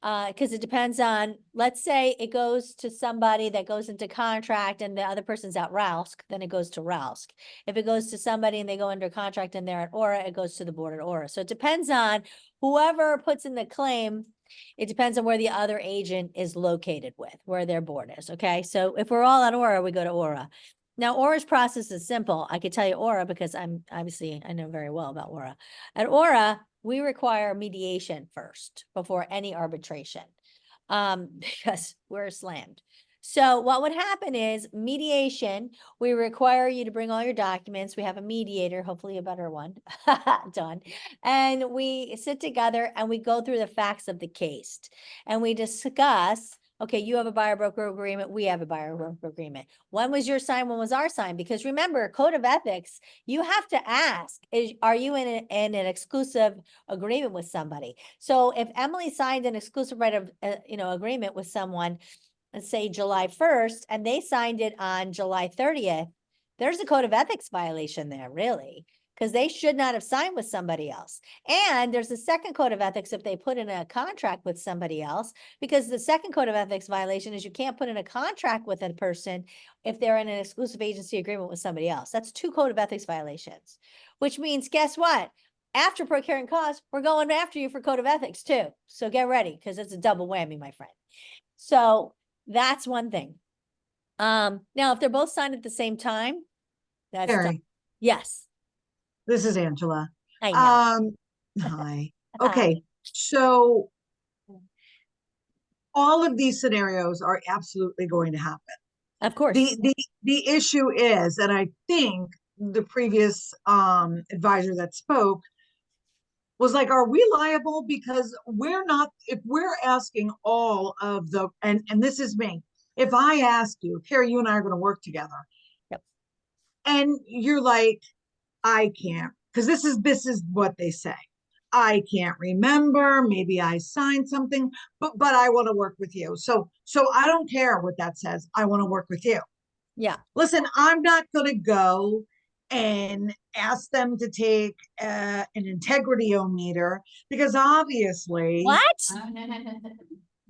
because it depends on, let's say it goes to somebody that goes into contract and the other person's at Rousk, then it goes to Rousk. If it goes to somebody and they go under contract and they're at Aura, it goes to the board at Aura. So it depends on whoever puts in the claim. It depends on where the other agent is located with, where their board is, okay? So if we're all at Aura, we go to Aura. Now, Aura's process is simple. I could tell you Aura because I know very well about Aura. At Aura, we require mediation first before any arbitration, because we're slammed. So what would happen is mediation, we require you to bring all your documents. We have a mediator, hopefully a better one, done. And we sit together and we go through the facts of the case and we discuss, Okay, you have a buyer broker agreement, we have a buyer broker agreement. When was your sign, when was our sign? Because remember, code of ethics, you have to ask, are you in an exclusive agreement with somebody? So if Emily signed an exclusive right of, agreement with someone, let's say July 1st, and they signed it on July 30th, there's a code of ethics violation there, really, because they should not have signed with somebody else. And there's a second code of ethics if they put in a contract with somebody else, because the second code of ethics violation is you can't put in a contract with a person if they're in an exclusive agency agreement with somebody else. That's 2 code of ethics violations, which means, guess what? After procuring costs, we're going after you for code of ethics too. So get ready, because it's a double whammy, my friend. So that's one thing. Now, if they're both signed at the same time, that's tough.
Carrie,
Yes,
this is Angela.
I know.
Hi. Okay, so all of these scenarios are absolutely going to happen.
Of course.
The issue is, and I think the previous advisor that spoke was like, are we liable? Because we're not, if we're asking all of the, and this is me, if I ask you, Carrie, you and I are going to work together.
Yep.
And you're like, I can't, because this is what they say. I can't remember, maybe I signed something, but I want to work with you. So I don't care what that says. I want to work with you.
Yeah.
Listen, I'm not going to go and ask them to take an integrity-o-meter, because obviously
What?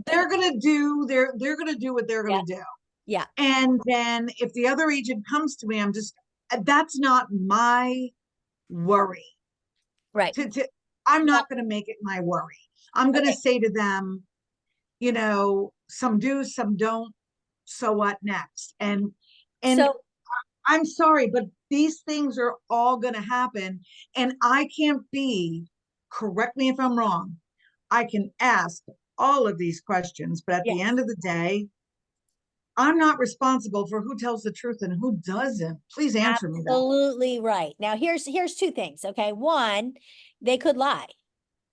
they're going to do they're going to do what they're going to do.
Yeah.
And then if the other agent comes to me, that's not my worry.
Right.
I'm not going to make it my worry. I'm going to say to them, some do, some don't. So what next? And
So
I'm sorry, but these things are all going to happen. And I can't correct me if I'm wrong, I can ask all of these questions, but at the end of the day, I'm not responsible for who tells the truth and who doesn't. Please answer me that.
absolutely right. Now here's 2 things. Okay. One, they could lie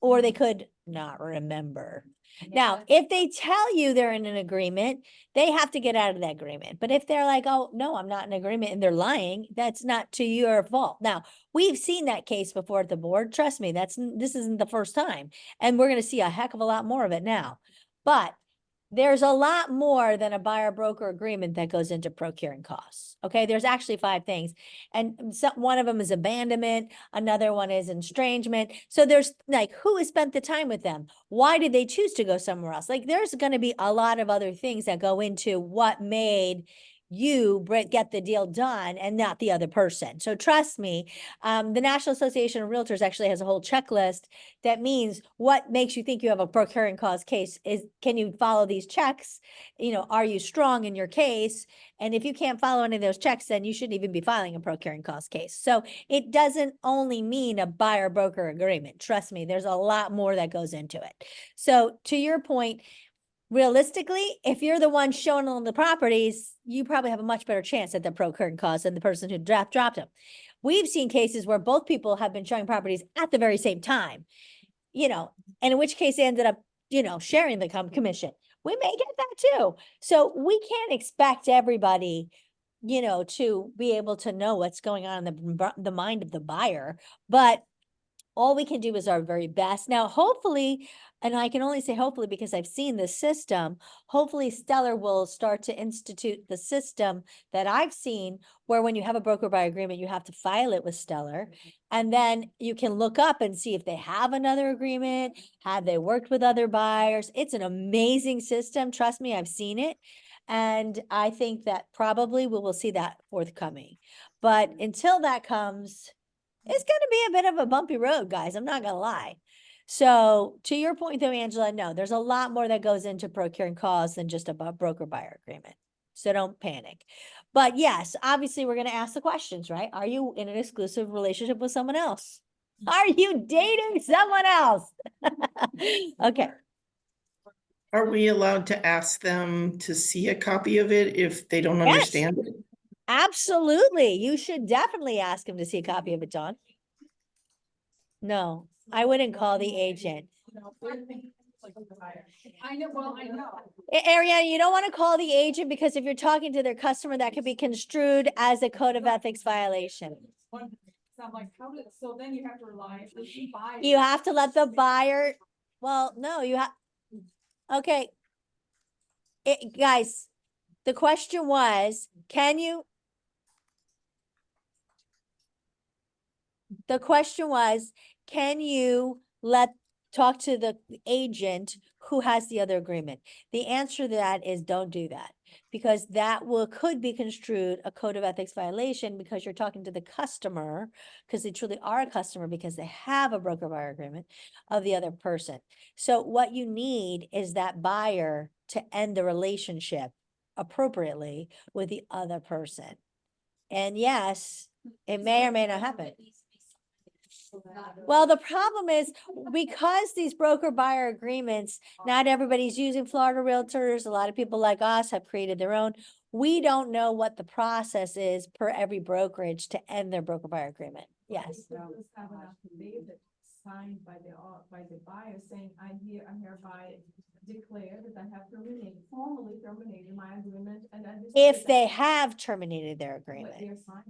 or they could not remember. Now, if they tell you they're in an agreement, they have to get out of that agreement. But if they're like, oh, no, I'm not in agreement, and they're lying, that's not to your fault. Now, we've seen that case before at the board. Trust me, this isn't the first time. And we're going to see a heck of a lot more of it now. But there's a lot more than a buyer broker agreement that goes into procuring costs. Okay, there's actually 5 things. And one of them is abandonment, another one is estrangement. So there's like, who has spent the time with them? Why did they choose to go somewhere else? Like, there's going to be a lot of other things that go into what made you get the deal done and not the other person. So trust me, the National Association of Realtors actually has a whole checklist that means what makes you think you have a procuring cause case is, can you follow these checks? Are you strong in your case? And if you can't follow any of those checks, then you shouldn't even be filing a procuring cause case. So it doesn't only mean a buyer broker agreement. Trust me, there's a lot more that goes into it. So to your point, realistically, if you're the one showing on the properties, you probably have a much better chance at the procuring cause than the person who dropped them. We've seen cases where both people have been showing properties at the very same time, and in which case they ended up, sharing the commission. We may get that too. So we can't expect everybody, to be able to know what's going on in the mind of the buyer, but all we can do is our very best. Now, hopefully, and I can only say hopefully because I've seen the system, hopefully Stellar will start to institute the system that I've seen where when you have a broker buyer agreement, you have to file it with Stellar. And then you can look up and see if they have another agreement, have they worked with other buyers. It's an amazing system. Trust me, I've seen it. And I think that probably we will see that forthcoming. But until that comes, it's going to be a bit of a bumpy road, guys. I'm not going to lie. So to your point though, Angela, no, there's a lot more that goes into procuring cause than just a broker buyer agreement. So don't panic. But yes, obviously we're going to ask the questions, right? Are you in an exclusive relationship with someone else? Are you dating someone else? Okay.
Are we allowed to ask them to see a copy of it if they don't understand it?
Absolutely. You should definitely ask him to see a copy of it, Dawn. No, I wouldn't call the agent.
I know, well, I know.
Ariana, you don't want to call the agent because if you're talking to their customer, that could be construed as a code of ethics violation.
So I'm like, so then you have to rely on the buyer.
You have to let the buyer, well, no, you have, okay. Guys, the question was, the question was, can you talk to the agent who has the other agreement? The answer to that is don't do that, because that could be construed a code of ethics violation because you're talking to the customer, because they truly are a customer because they have a broker buyer agreement of the other person. So what you need is that buyer to end the relationship appropriately with the other person. And yes, it may or may not happen. Well, the problem is because these broker buyer agreements, not everybody's using Florida Realtors. A lot of people like us have created their own. We don't know what the process is per every brokerage to end their broker buyer agreement. Yes.
Just have an affidavit signed by the buyer saying, I hereby declare that I have formally terminated my agreement, and that this.
If they have terminated their
But
agreement.
they're fine.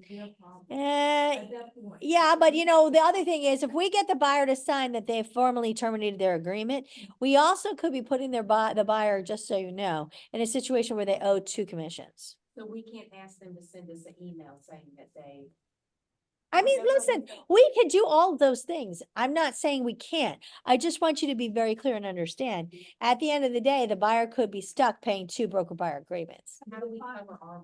Their problem.
Eh,
At that point.
yeah, but the other thing is if we get the buyer to sign that they formally terminated their agreement, we also could be putting the buyer, just so you know, in a situation where they owe 2 commissions.
So we can't ask them to send us an email saying that they.
I mean, listen, we can do all of those things. I'm not saying we can't. I just want you to be very clear and understand. At the end of the day, the buyer could be stuck paying 2 broker buyer agreements.
How do we cover our?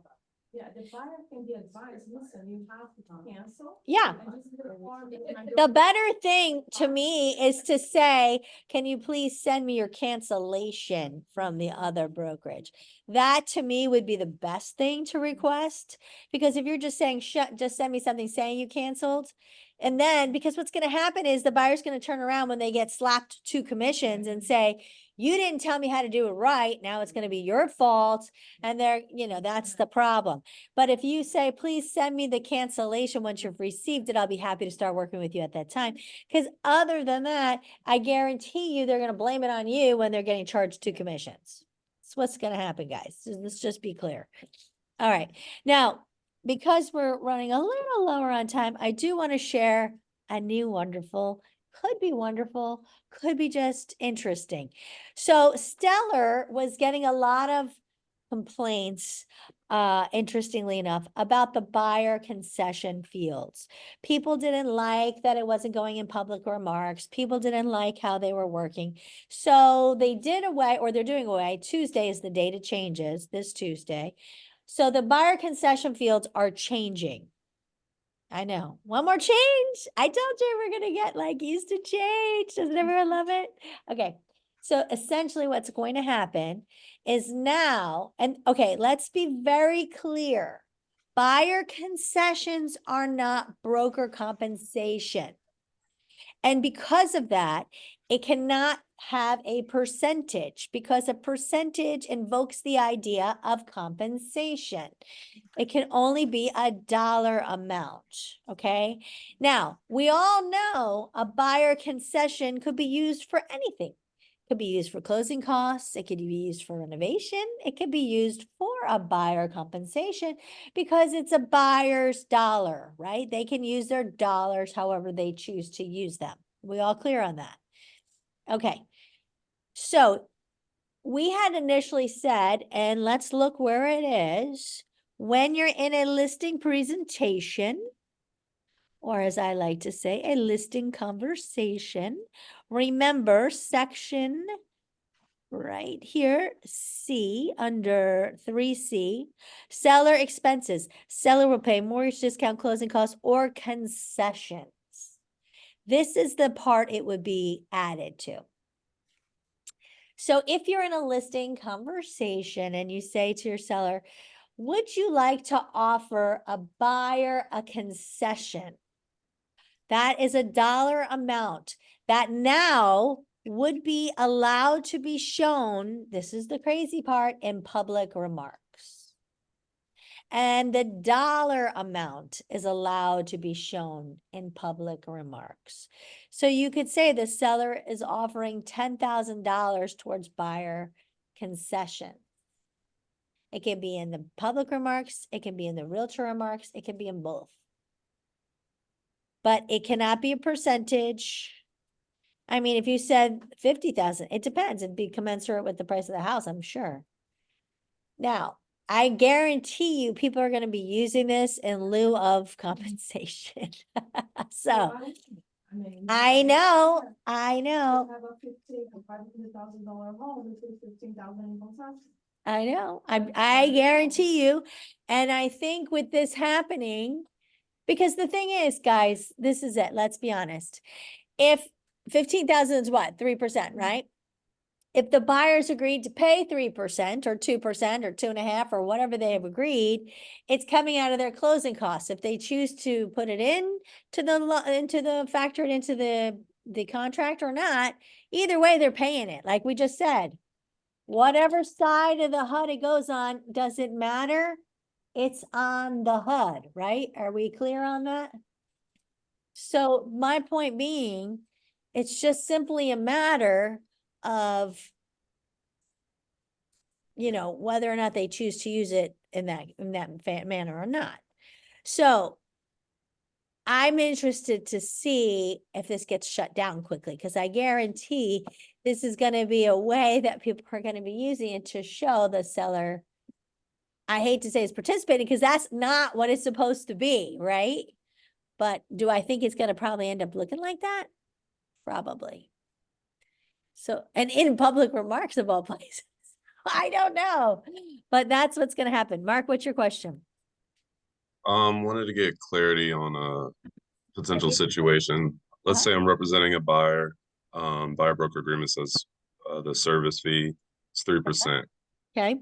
Yeah, the buyer can be advised, listen, you have to cancel.
Yeah.
And just inform me and I
The
don't-
better thing to me is to say, can you please send me your cancellation from the other brokerage? That to me would be the best thing to request, because if you're just saying, just send me something saying you canceled. And then, because what's gonna happen is the buyer's gonna turn around when they get slapped 2 commissions and say, you didn't tell me how to do it right. Now it's gonna be your fault. And that's the problem. But if you say, please send me the cancellation once you've received it, I'll be happy to start working with you at that time. Because other than that, I guarantee you, they're going to blame it on you when they're getting charged 2 commissions. That's what's going to happen, guys. So let's just be clear. All right. Now, because we're running a little lower on time, I do want to share a new wonderful, could be just interesting. So Stellar was getting a lot of complaints, interestingly enough, about the buyer concession fields. People didn't like that it wasn't going in public remarks. People didn't like how they were working. So they did away, or they're doing away. Tuesday is the date it changes, this Tuesday. So the buyer concession fields are changing. I know. One more change. I told you we're going to get used to change. Doesn't everyone love it? Okay. So essentially what's going to happen is now, and okay, let's be very clear. Buyer concessions are not broker compensation. And because of that, it cannot have a percentage because a percentage invokes the idea of compensation. It can only be a dollar amount, okay? Now, we all know a buyer concession could be used for anything. It could be used for closing costs. It could be used for renovation. It could be used for a buyer compensation because it's a buyer's dollar, right? They can use their dollars however they choose to use them. We all clear on that? Okay. So we had initially said, and let's look where it is. When you're in a listing presentation, or as I like to say, a listing conversation, remember section right here, C, under 3C, seller expenses. Seller will pay mortgage discount, closing costs, or concessions. This is the part it would be added to. So if you're in a listing conversation and you say to your seller, would you like to offer a buyer a concession? That is a dollar amount that now would be allowed to be shown, this is the crazy part, in public remarks. And the dollar amount is allowed to be shown in public remarks. So you could say the seller is offering $10,000 towards buyer concession. It can be in the public remarks, it can be in the realtor remarks, it can be in both. But it cannot be a percentage. I mean, if you said 50,000, it depends. It'd be commensurate with the price of the house, I'm sure. Now, I guarantee you people are going to be using this in lieu of compensation. So
mean.
I know,
yeah,
I
you
know,
Have a $500,000 home, it's 15,000 income tax.
I know. I guarantee you. And I think with this happening, because the thing is, guys, this is it. Let's be honest. If 15,000 is what, 3%, right? If the buyers agreed to pay 3% or 2% or 2.5% or whatever they have agreed, it's coming out of their closing costs. If they choose to put it factor it into the contract or not, either way, they're paying it. Like we just said, whatever side of the HUD it goes on, doesn't matter. It's on the HUD, right? Are we clear on that? So my point being, it's just simply a matter of, you know, whether or not they choose to use it in that manner or not. So I'm interested to see if this gets shut down quickly, because I guarantee this is going to be a way that people are going to be using it to show the seller. I hate to say it's participating because that's not what it's supposed to be, right? But do I think it's going to probably end up looking like that? Probably. So, and in public remarks of all places, I don't know, but that's what's going to happen. Mark, what's your question?
Wanted to get clarity on a potential
Okay.
situation. Let's
Uh-huh.
say I'm representing a buyer. Buyer broker agreement says the service fee is 3%.
Okay.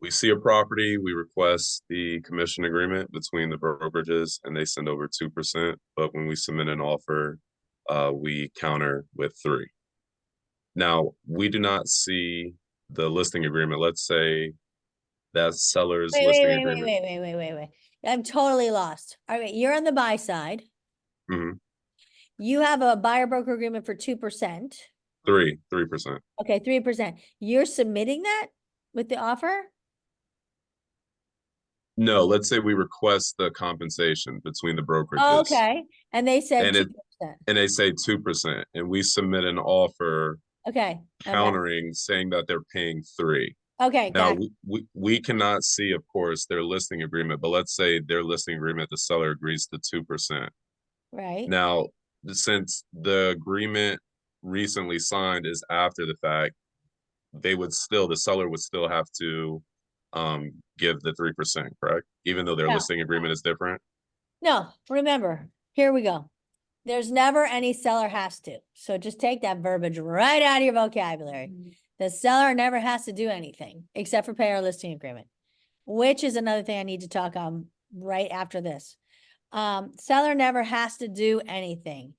We see a property, we request the commission agreement between the brokerages, and they send over 2%. But when we submit an offer, we counter with 3%. Now, we do not see the listing agreement. Let's say that seller's
Wait,
listing
wait, wait,
agreement.
wait. I'm totally lost. All right, you're on the buy side.
Mhm.
You have a buyer broker agreement for 2%.
3%.
Okay, 3%. You're submitting that with the offer?
No, let's say we request the compensation between the brokerages.
Okay, and they said
And
2%.
and they say 2%, and we submit an offer
Okay.
countering saying that they're paying 3%.
Okay,
Now
got it.
we cannot see, of course, their listing agreement, but let's say their listing agreement, the seller agrees to 2%.
Right.
Now, since the agreement recently signed is after the fact, the seller would still have to give the 3%, correct? Even though their
No.
listing agreement is different.
No, remember, here we go. There's never any seller has to. So just take that verbiage right out of your vocabulary. The seller never has to do anything except for pay our listing agreement, which is another thing I need to talk on right after this. Seller never has to do anything.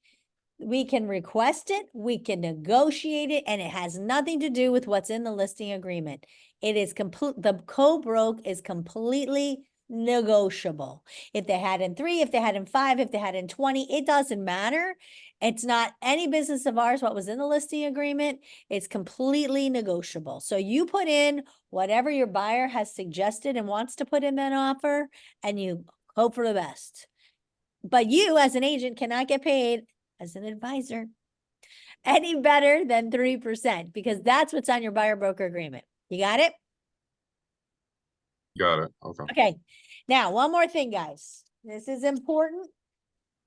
We can request it, we can negotiate it, and it has nothing to do with what's in the listing agreement. It is complete, the co-broke is completely negotiable. If they had in 3, if they had in 5, if they had in 20, it doesn't matter. It's not any business of ours what was in the listing agreement. It's completely negotiable. So you put in whatever your buyer has suggested and wants to put in that offer, and you hope for the best. But you, as an agent, cannot get paid as an advisor any better than 3%, because that's what's on your buyer broker agreement. You got it?
Got it. Okay.
Okay. Now, one more thing, guys. This is important,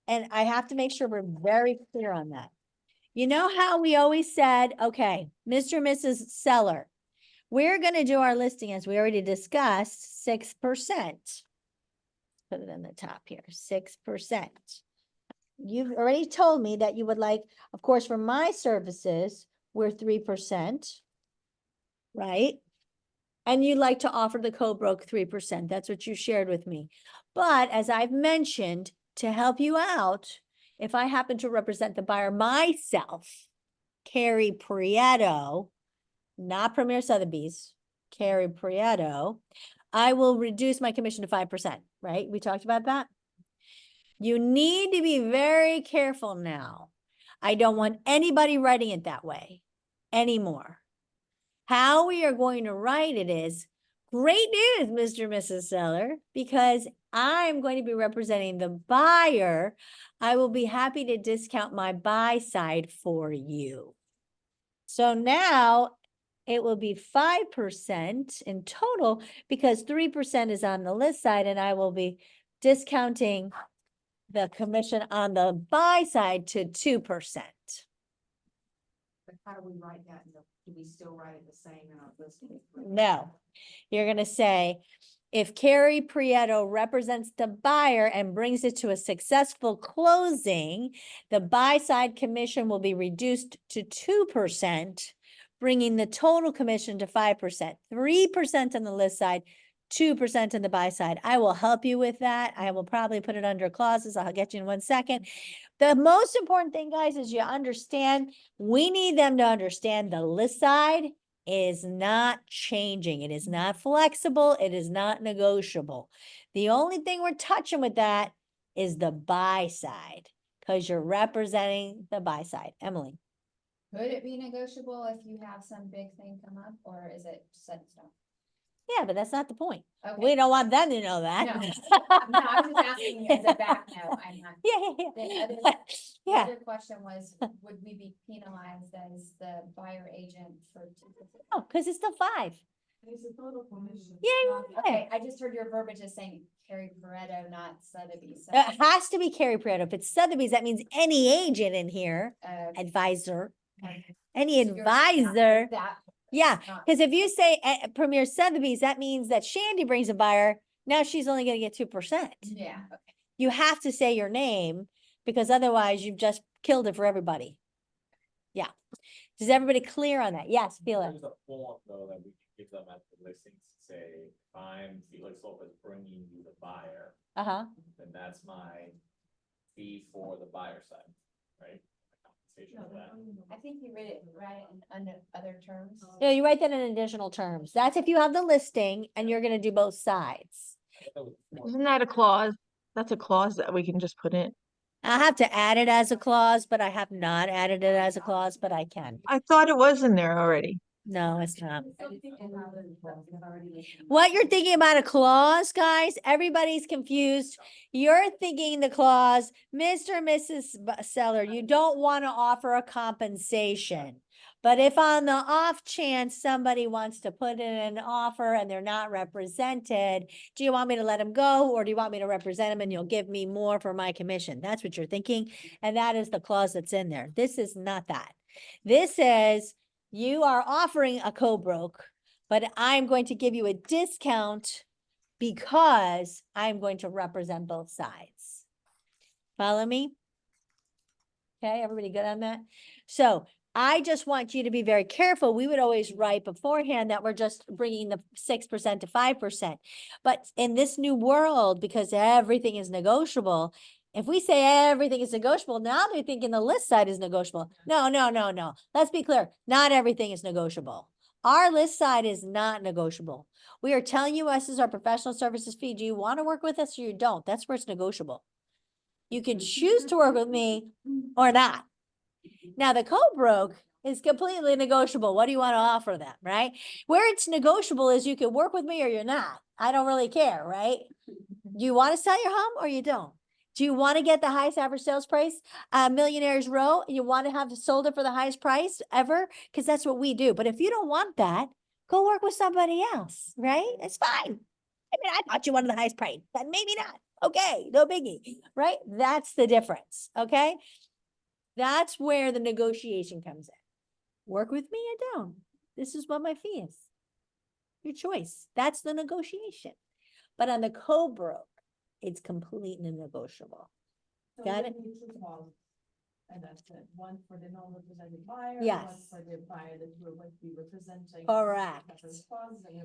and I have to make sure we're very clear on that. You know how we always said, okay, Mr. and Mrs. Seller, we're going to do our listing as we already discussed, 6%. Put it in the top here, 6%. You've already told me that you would like, of course, for my services, we're 3%, right? And you'd like to offer the co-broke 3%. That's what you shared with me. But as I've mentioned, to help you out, if I happen to represent the buyer myself, Carrie Prieto, not Premier Sotheby's, Carrie Prieto, I will reduce my commission to 5%, right? We talked about that. You need to be very careful now. I don't want anybody writing it that way anymore. How we are going to write it is, great news, Mr. and Mrs. Seller, because I'm going to be representing the buyer. I will be happy to discount my buy side for you. So now it will be 5% in total because 3% is on the list side, and I will be discounting the commission on the buy side to 2%.
But how do we write that? Do we still write it the same in our listing?
No, you're gonna say, if Carrie Prieto represents the buyer and brings it to a successful closing, the buy side commission will be reduced to 2%, bringing the total commission to 5%, 3% on the list side, 2% on the buy side. I will help you with that. I will probably put it under clauses. I'll get you in 1 second. The most important thing, guys, is you understand, we need them to understand the list side is not changing. It is not flexible. It is not negotiable. The only thing we're touching with that is the buy side, because you're representing the buy side. Emily.
Could it be negotiable if you have some big thing come up, or is it set in stone?
Yeah, but that's not the point.
Okay.
We don't want them to know that.
No, no, I was just asking you as a back note. I'm not.
Yeah,
The
yeah.
The
Yeah.
other question was, would we be penalized as the buyer agent for?
Oh, because it's still 5.
It's a total commission.
Yeah.
Okay, I just heard your verbiage is saying Carrie Pareto, not Sotheby's. So,
It has to be Carrie Prieto. If it's Sotheby's, that means any agent in here, advisor, any
so you're saying
advisor.
that
Yeah,
not-
because if you say Premier Sotheby's, that means that Shandy brings a buyer. Now she's only going to get 2%.
Yeah, okay.
You have to say your name because otherwise you've just killed it for everybody. Yeah. Is everybody clear on that? Yes, Felix.
There's a form though that we can give them at the listings to say, if I'm Felix Lopez bringing you the buyer,
Uh-huh.
then that's my fee for the buyer side, right? Compensation for that.
I think you read it right in under other terms.
No, you write that in additional terms. That's if you have the listing and you're going to do both sides.
Isn't that a clause? That's a clause that we can just put in.
I have to add it as a clause, but I have not added it as a clause, but I can.
I thought it was in there already.
No, it's not.
Already.
What you're thinking about a clause, guys, everybody's confused. You're thinking the clause, Mr. and Mrs. Seller, you don't want to offer a compensation. But if on the off chance somebody wants to put in an offer and they're not represented, do you want me to let them go or do you want me to represent them and you'll give me more for my commission? That's what you're thinking. And that is the clause that's in there. This is not that. This is, you are offering a co-broke, but I'm going to give you a discount because I'm going to represent both sides. Follow me? Okay, everybody good on that? So I just want you to be very careful. We would always write beforehand that we're just bringing the 6% to 5%. But in this new world, because everything is negotiable, if we say everything is negotiable, now they're thinking the list side is negotiable. No, no, no, no. Let's be clear. Not everything is negotiable. Our list side is not negotiable. We are telling you this is our professional services fee. Do you want to work with us or you don't? That's where it's negotiable. You can choose to work with me or not. Now the co-broke is completely negotiable. What do you want to offer them, right? Where it's negotiable is you can work with me or you're not. I don't really care, right? Do you want to sell your home or you don't? Do you want to get the highest average sales price, Millionaires Row? You want to have sold it for the highest price ever? Because that's what we do. But if you don't want that, go work with somebody else, right? It's fine. I mean, I thought you wanted the highest price, but maybe not. Okay, no biggie, right? That's the difference, okay? That's where the negotiation comes in. Work with me or don't. This is what my fee is. Your choice. That's the negotiation. But on the co-broke, it's completely negotiable.
So
Got
we
it?
need two clauses. And that's it, one for the non-represented buyer. One
Yes.
for the buyer that you're going to be representing.
Correct.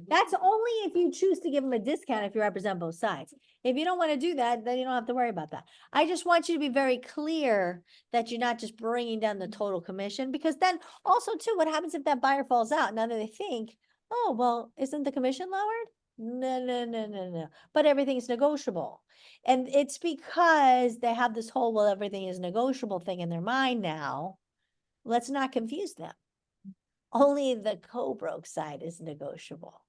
That's only if you choose to give them a discount if you represent both sides. If you don't want to do that, then you don't have to worry about that. I just want you to be very clear that you're not just bringing down the total commission, because then also too, what happens if that buyer falls out? Now that they think, oh, well, isn't the commission lowered? No. But everything's negotiable. And it's because they have this whole, well, everything is negotiable thing in their mind now. Let's not confuse them. Only the co-broke side is negotiable.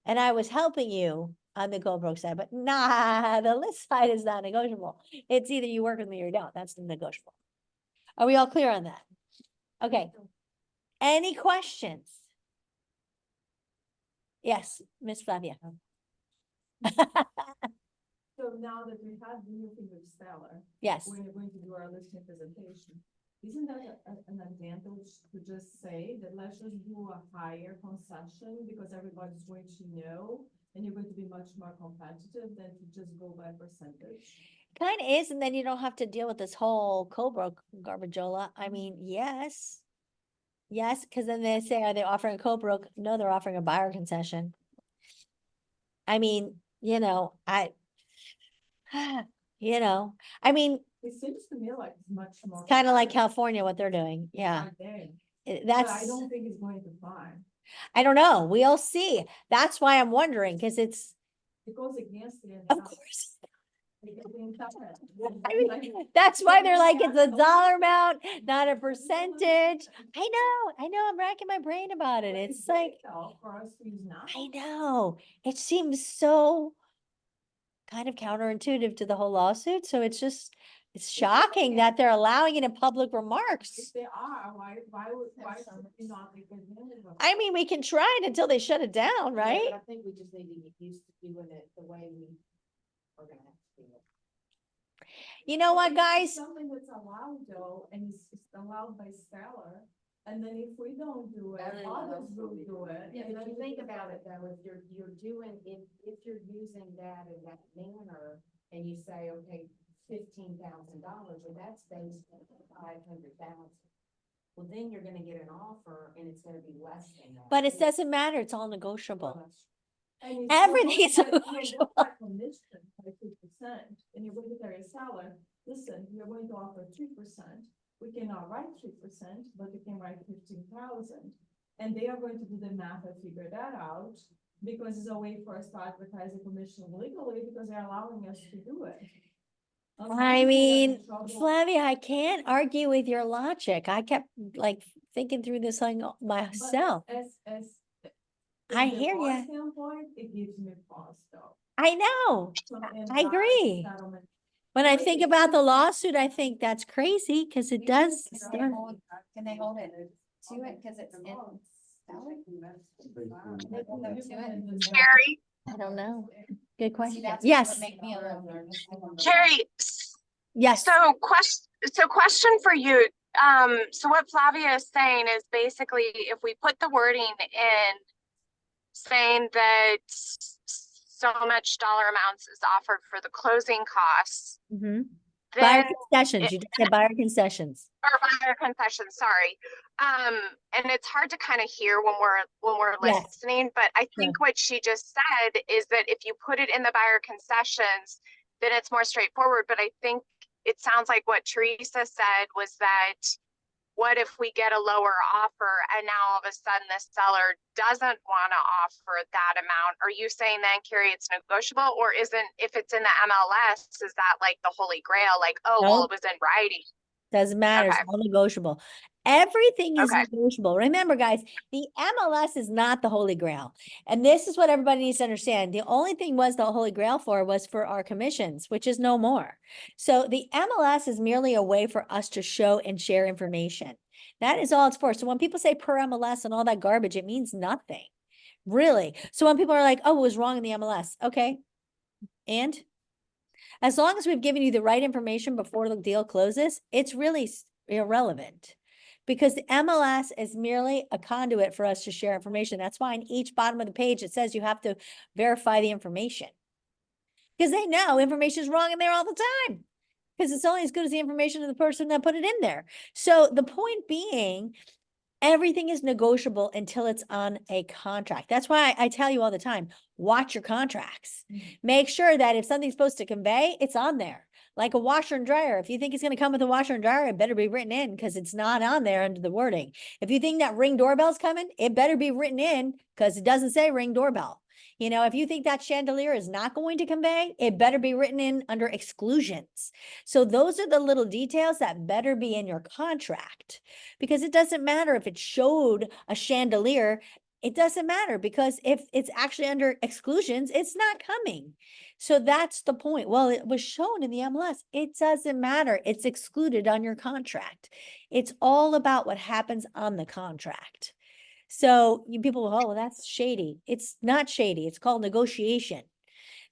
And I was helping you on the co-broke side, but nah, the list side is not negotiable. It's either you work with me or you don't. That's negotiable. Are we all clear on that? Okay. Any questions? Yes, Miss Flavia.
So now that we have the new thing with Stellar,
Yes.
when you're going to do our listing presentation, isn't that an advantage to just say that let's just do a higher concession because everybody's going to know and you're going to be much more competitive than to just go by percentage?
Kind of is, and then you don't have to deal with this whole co-broke garbageola. I mean, yes. Yes, because then they say, are they offering a co-broke? No, they're offering a buyer concession. I mean, you know, I mean,
It seems to me like it's much more.
kind of like California, what they're doing. Yeah.
Right there.
It-
But I
That's,
don't think it's going to fly.
I don't know. We'll see. That's why I'm wondering, because it's,
It goes against the.
of course. I mean, that's why they're like, it's a dollar amount, not a percentage. I know, I'm racking my brain about it. It's like, I know, it seems so kind of counterintuitive to the whole lawsuit, so it's just, it's shocking that they're allowing it in public remarks.
If they are, why should we not take advantage of it?
I mean, we can try it until they shut it down,
Yeah,
right?
but I think we just need to get used to doing it the way we are gonna have to do it.
You know what,
It's
guys?
something that's allowed though, and it's allowed by Stellar, and then if we don't do it,
Everyone
others
else
will
will be
do it.
Yeah,
and
but
then
you think about it though, if you're doing, if you're using that in that manner, and you say, okay, $15,000, and that's based on 500,000. Well, then you're gonna get an offer and it's gonna be less than that.
But it doesn't matter, it's all negotiable.
Well, and it's
Everything is
almost like,
negotiable.
like commission by 2%, and you're going to tell your seller, listen, we're going to offer 3%. We cannot write 3%, but we can write 15,000. And they are going to do the math and figure that out, because it's a way for us to advertise the commission legally, because they're allowing us to do it.
I mean, Flavia, I can't argue with your logic. I kept like thinking through this thing myself.
As
I
from the
hear
law
ya.
standpoint, it gives me pause though.
I know.
So,
I agree.
settlement.
When I think about the lawsuit, I think that's crazy because it does.
Can they hold it to it, cause it's in Stellar? Can they hold it to it?
Carrie,
I don't know. Good question.
See, that's what
Yes,
would make me a little nervous.
Carrie,
yes.
so question for you. So what Flavia is saying is basically if we put the wording in saying that so much dollar amounts is offered for the closing costs,
Mhm. Buyer
then
concessions, you just said buyer concessions.
or buyer concession, sorry. And it's hard to kind of hear when we're
Yes.
listening, but I think what she just said is that if you put it in the buyer concessions, then it's more straightforward. But I think it sounds like what Teresa said was that what if we get a lower offer and now all of a sudden the seller doesn't want to offer that amount? Are you saying then, Carrie, it's negotiable, or isn't, if it's in the MLS, is that like the holy grail? Like, oh, well,
Nope.
it was in writing.
Doesn't matter, it's
Okay.
all negotiable. Everything is
Okay.
negotiable. Remember, guys, the MLS is not the holy grail. And this is what everybody needs to understand. The only thing was the holy grail for was for our commissions, which is no more. So the MLS is merely a way for us to show and share information. That is all it's for. So when people say per MLS and all that garbage, it means nothing, really. So when people are like, oh, it was wrong in the MLS. Okay. And as long as we've given you the right information before the deal closes, it's really irrelevant. Because the MLS is merely a conduit for us to share information. That's why in each bottom of the page, it says you have to verify the information. Because they know information is wrong in there all the time. Because it's only as good as the information of the person that put it in there. So the point being, everything is negotiable until it's on a contract. That's why I tell you all the time, watch your contracts. Make sure that if something's supposed to convey, it's on there. Like a washer and dryer. If you think it's going to come with a washer and dryer, it better be written in because it's not on there under the wording. If you think that Ring doorbell's coming, it better be written in because it doesn't say Ring doorbell. You know, if you think that chandelier is not going to convey, it better be written in under exclusions. So those are the little details that better be in your contract, because it doesn't matter if it showed a chandelier. It doesn't matter, because if it's actually under exclusions, it's not coming. So that's the point. Well, it was shown in the MLS. It doesn't matter. It's excluded on your contract. It's all about what happens on the contract. So you people, oh, well, that's shady. It's not shady. It's called negotiation.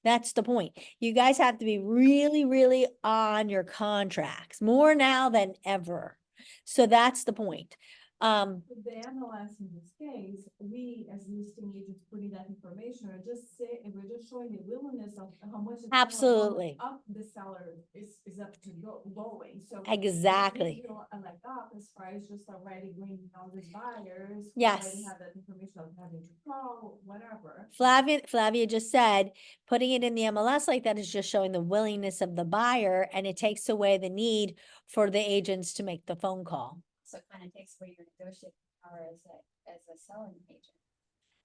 That's the point. You guys have to be really, really on your contracts more now than ever. So that's the point.
With the MLS in this case, we as listing agents putting that information are just say, and we're just showing the willingness of how much.
Absolutely.
Up the seller is up to going, so.
Exactly.
You know, a leg up as far as just already bringing all these buyers.
Yes.
Already have that information of having to call, whatever.
Flavia just said, putting it in the MLS like that is just showing the willingness of the buyer, and it takes away the need for the agents to make the phone call.
So it kind of takes away your negotiating power as a selling agent.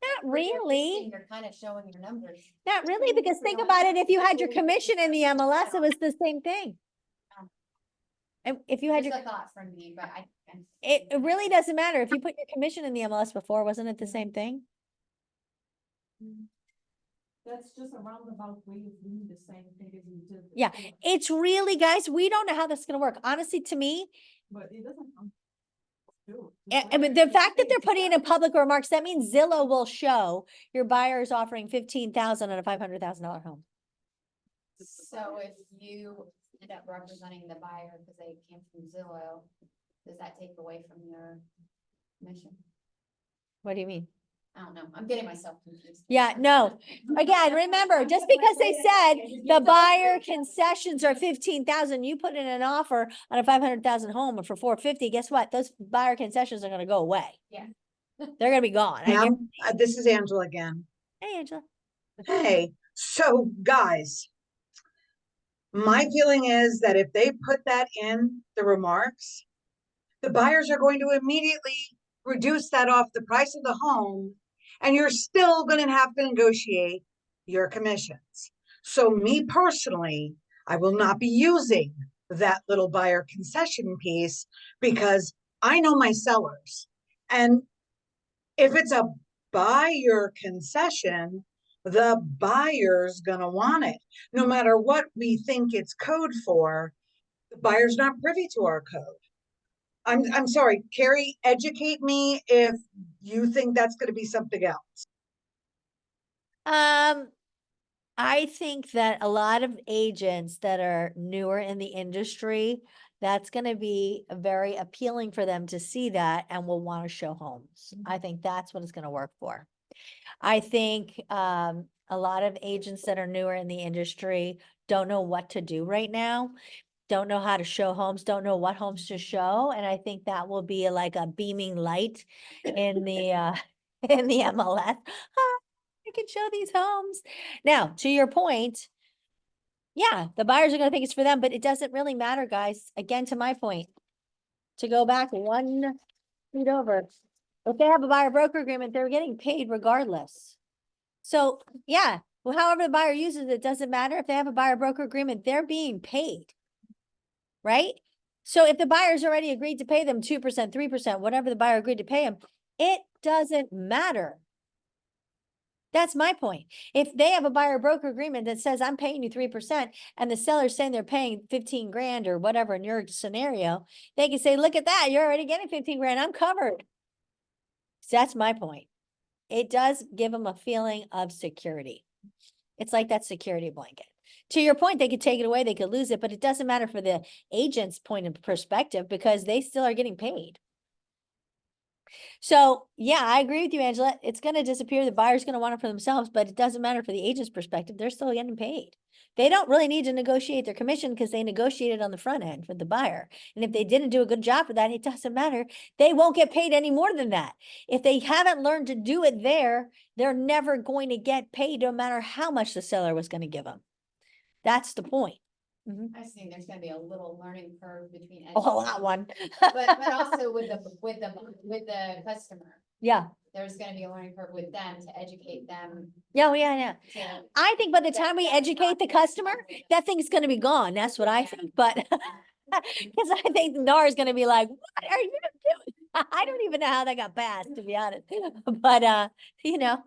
Not
For your
really.
listing, you're kind of showing your numbers.
Not really, because think about it, if you had your commission in the MLS, it was the same thing. And if you had
Just
your,
a thought from me, but
it really doesn't matter. If you put your commission in the MLS before, wasn't it the same thing?
That's just a roundabout way of doing the same thing as you did.
Yeah.
before,
It's really, guys, we don't know how this is gonna work. Honestly, to me,
But it doesn't come. true.
I mean, the fact that they're putting it in public remarks, that means Zillow will show your buyer is offering 15,000 on a $500,000 home.
so if you end up representing the buyer because they came from Zillow, does that take away from your commission?
What do you mean?
I don't know. I'm getting myself confused.
Yeah, no. Again, remember, just because they said the buyer concessions are 15,000, you put in an offer on a 500,000 home for 450, guess what? Those buyer concessions are gonna go away.
Yeah.
They're gonna be gone. I
Pam,
guarantee.
this is Angela again.
Hey, Angela.
Hey, so guys, my feeling is that if they put that in the remarks, the buyers are going to immediately reduce that off the price of the home, and you're still going to have to negotiate your commissions. So me personally, I will not be using that little buyer concession piece because I know my sellers. And if it's a buyer concession, the buyer's gonna want it. No matter what we think it's code for, the buyer's not privy to our code. I'm sorry, Carrie, educate me if you think that's gonna be something else.
I think that a lot of agents that are newer in the industry, that's gonna be very appealing for them to see that and will wanna show homes. I think that's what it's gonna work for. I think, a lot of agents that are newer in the industry don't know what to do right now. Don't know how to show homes, don't know what homes to show, and I think that will be like a beaming light in the, in the MLS. "Ah, I can show these homes." Now, to your point, yeah, the buyers are gonna think it's for them, but it doesn't really matter, guys. Again, to my point, to go back one feet over, if they have a buyer broker agreement, they're getting paid regardless. So, yeah, well, however the buyer uses it, doesn't matter. If they have a buyer broker agreement, they're being paid. Right? So if the buyer's already agreed to pay them 2%, 3%, whatever the buyer agreed to pay them, it doesn't matter. That's my point. If they have a buyer broker agreement that says I'm paying you 3% and the seller's saying they're paying 15 grand or whatever in your scenario, they can say, look at that, you're already getting 15 grand, I'm covered. So that's my point. It does give them a feeling of security. It's like that security blanket. To your point, they could take it away, they could lose it, but it doesn't matter for the agent's point of perspective because they still are getting paid. So yeah, I agree with you, Angela. It's going to disappear. The buyer's going to want it for themselves, but it doesn't matter for the agent's perspective. They're still getting paid. They don't really need to negotiate their commission because they negotiated on the front end with the buyer. And if they didn't do a good job for that, it doesn't matter. They won't get paid any more than that. If they haven't learned to do it there, they're never going to get paid no matter how much the seller was going to give them. That's the point.
I just think there's gonna be a little learning curve between.
Oh, that one.
But also with the customer.
Yeah,
there's gonna be a learning curve with them to educate them
yeah.
to.
I think by the time we
that's not
educate the
the
customer,
smart way to-
that thing's gonna be gone. That's what I think, but because I think NAR is gonna be like, what are you doing? I don't even know how that got passed, to be honest. But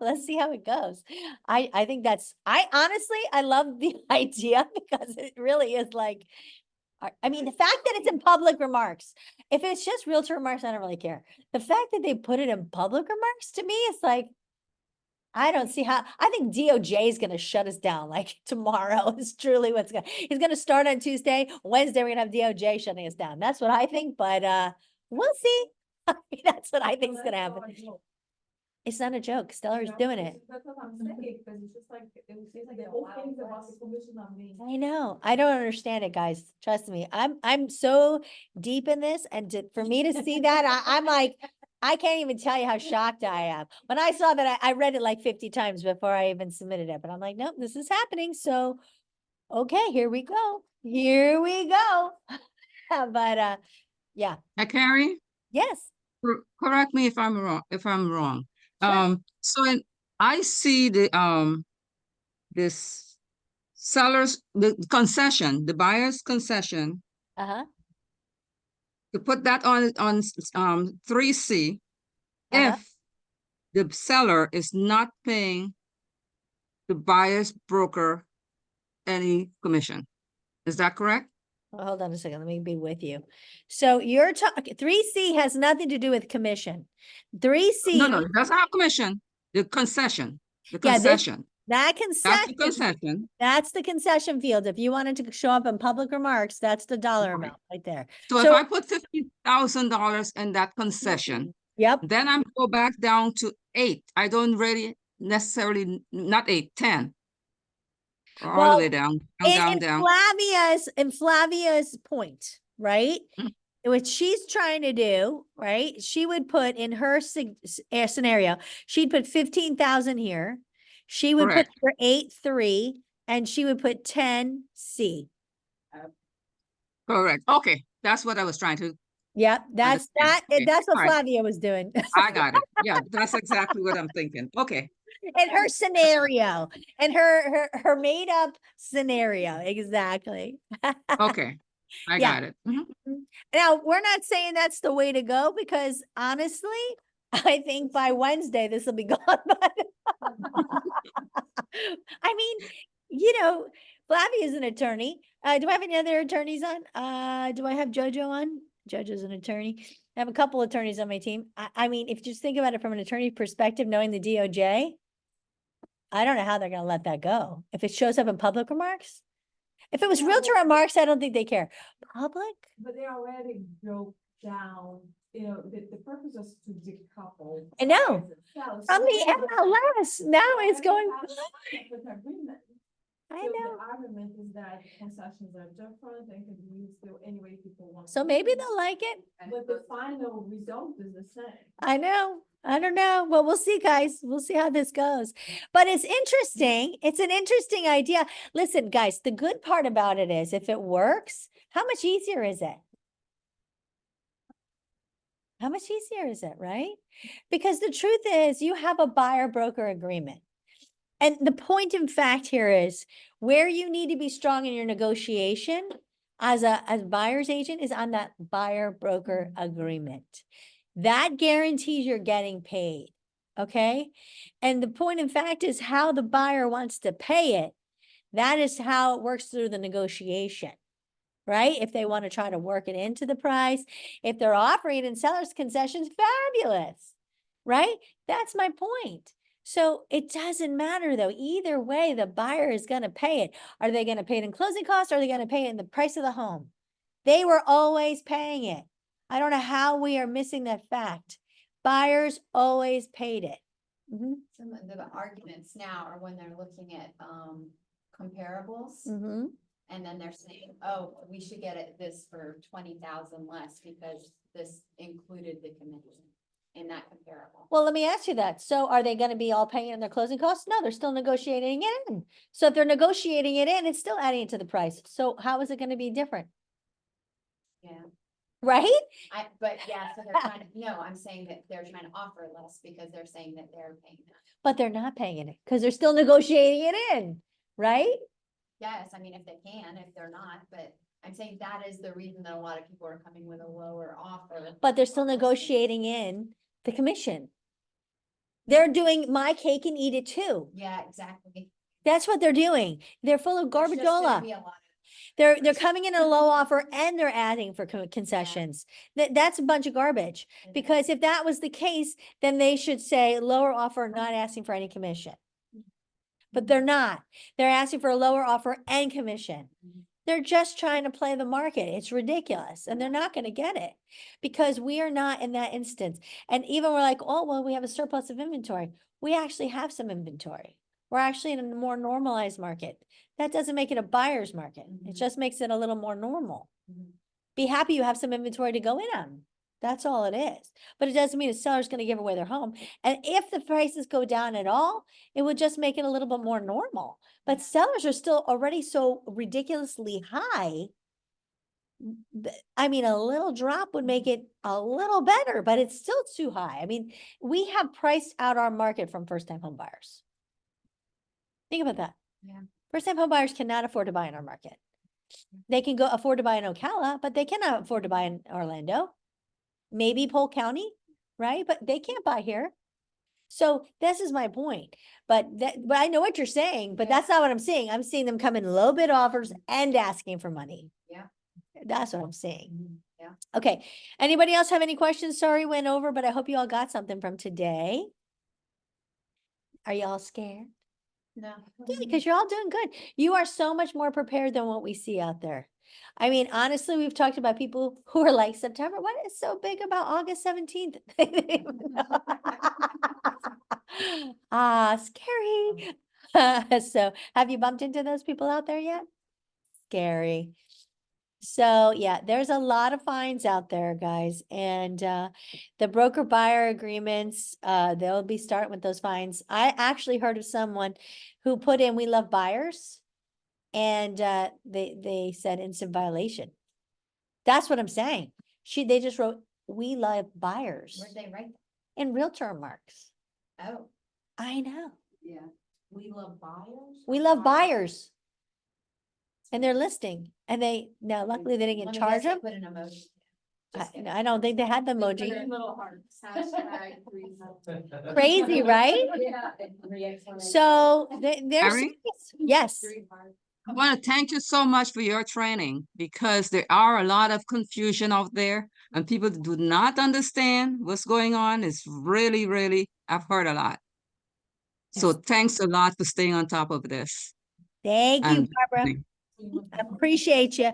let's see how it goes. I think I honestly, I love the idea because it really is like, I mean, the fact that it's in public remarks, if it's just realtor remarks, I don't really care. The fact that they put it in public remarks, to me, it's like, I don't see how, I think DOJ is gonna shut us down like tomorrow is truly he's gonna start on Tuesday, Wednesday, we're gonna have DOJ shutting us down. That's what I think, but we'll see. I mean, that's what I think is gonna happen. It's not a joke. Stellar's doing it.
That's what I'm saying, because it's just like, it seems like the whole thing's about the commission on me.
I know. I don't understand it, guys. Trust me. I'm so deep in this, and for me to see that, I'm like, I can't even tell you how shocked I am. When I saw that, I read it like 50 times before I even submitted it, but I'm like, nope, this is happening. So, okay, here we go. Here we go. But yeah,
Carrie,
yes.
correct me if I'm wrong.
Sure.
So I see this the concession, the buyer's concession,
Uh-huh.
to put that on 3C,
Uh-huh.
if the seller is not paying the buyer's broker any commission. Is that correct?
Well, hold on a second. Let me be with you. So you're talking 3C has nothing to do with commission. 3C.
No, it doesn't have commission. The concession, the
Yeah,
concession.
that
That's the
concession,
concession.
that's the concession field. If you wanted to show up in public remarks, that's the dollar
Right.
amount right there.
So if I put $50,000 in that concession,
Yep.
then I'm go back down to 8. I don't really necessarily, not 8, 10. Or all the
Well,
way down,
in
down.
Flavia's point, right?
Mhm.
What she's trying to do, right? She would put in her scenario, she'd put 15,000 here. She would put
Correct.
her 8.3 and she would put 10C.
Correct. Okay, that's what I was trying to
Yep, that's
understand. Okay,
that's what
all right.
Flavia was doing.
I got it. Yeah, that's exactly what I'm thinking. Okay,
In her scenario, and her made up scenario, exactly.
okay, I
Yeah.
got it. Mhm.
Now, we're not saying that's the way to go because honestly, I think by Wednesday this will be gone. But I mean, Flavia is an attorney. Do I have any other attorneys on? Do I have Jojo on? Jojo's an attorney. I have a couple attorneys on my team. I mean, if you just think about it from an attorney perspective, knowing the DOJ, I don't know how they're gonna let that go. If it shows up in public remarks. If it was realtor remarks, I don't think they care. Public?
But they already broke down, the purpose is to decouple.
I know.
buyers and sellers.
From
So
the
they already-
MLS, now
they
it's
already
going.
have a separate agreement.
I
So
know.
the argument is that concessions are different and can be used to any way people want.
So
to
maybe
use it.
they'll like it.
But the final result is the same.
I know. I don't know. Well, we'll see, guys. We'll see how this goes. But it's interesting. It's an interesting idea. Listen, guys, the good part about it is if it works, how much easier is it? How much easier is it, right? Because the truth is you have a buyer broker agreement. And the point in fact here is where you need to be strong in your negotiation as buyer's agent is on that buyer broker agreement. That guarantees you're getting paid. Okay. And the point in fact is how the buyer wants to pay it. That is how it works through the negotiation, right? If they want to try to work it into the price, if they're offering it in seller's concessions, fabulous, right? That's my point. So it doesn't matter though. Either way, the buyer is going to pay it. Are they going to pay it in closing costs? Or are they going to pay it in the price of the home? They were always paying it. I don't know how we are missing that fact. Buyers always paid it.
Some of the arguments now are when they're looking at, comparables. And then they're saying, oh, we should get it this for 20,000 less because this included the commission in that comparable.
Well, let me ask you that. So are they going to be all paying in their closing costs? No, they're still negotiating it in. So if they're negotiating it in, it's still adding it to the price. So how is it going to be different?
Yeah.
right?
But yeah, so they're trying to, no, I'm saying that they're trying to offer less because they're saying that they're paying that.
But they're not paying it because they're still negotiating it in, right?
Yes, I mean, if they can, if they're not, but I'm saying that is the reason that a lot of people are coming with a lower offer.
But they're still negotiating in the commission. They're doing my cake and eat it too.
Yeah, exactly.
That's what they're doing. They're full of
There's just gonna
garbageola.
be a lot of-
They're coming in at a low offer and they're adding for concessions. That's a bunch of garbage. Because if that was the case, then they should say lower offer, not asking for any commission. But they're not. They're asking for a lower offer and commission. They're just trying to play the market. It's ridiculous. And they're not gonna get it. Because we are not in that instance. And even we're like, oh, well, we have a surplus of inventory. We actually have some inventory. We're actually in a more normalized market. That doesn't make it a buyer's market. It just makes it a little more normal. Be happy you have some inventory to go in on. That's all it is. But it doesn't mean a seller's gonna give away their home. And if the prices go down at all, it would just make it a little bit more normal. But sellers are still already so ridiculously high. I mean, a little drop would make it a little better, but it's still too high. I mean, we have priced out our market from first-time home buyers. Think about that.
Yeah.
First-time home buyers cannot afford to buy in our market. They can go afford to buy in Ocala, but they cannot afford to buy in Orlando. Maybe Polk County, right? But they can't buy here. So this is my point. But I know what you're saying, but
Yeah.
that's not what I'm seeing. I'm seeing them come in low bid offers and asking for money.
Yeah.
That's what I'm seeing.
Yeah.
Okay. Anybody else have any questions? Sorry, went over, but I hope you all got something from today. Are you all scared?
No.
Because you're all doing good. You are so much more prepared than what we see out there. I mean, honestly, we've talked about people who are like, September, what is so big about August 17th? Scary. So have you bumped into those people out there yet? Scary. So yeah, there's a lot of fines out there, guys. And the broker buyer agreements, they'll be starting with those fines. I actually heard of someone who put in, we love buyers. And they said instant violation. That's what I'm saying. They just wrote, we love buyers
Where'd they write
in realtor marks.
that? Oh,
I know.
Yeah, we love buyers.
We love buyers. And they're listing and now luckily they didn't
let
get
me guess,
charged
they
them.
put an emoji. Just kidding.
I don't think they had the emoji.
Little hearts. Hashtag
Crazy, right?
Yeah. and three exclamation
So there's,
Harry?
yes.
Three hearts.
I want to thank you so much for your training because there are a lot of confusion out there and people do not understand what's going on. It's really, really, I've heard a lot. So thanks a lot for staying on top of this.
Thank you,
And
Barbara. I appreciate you.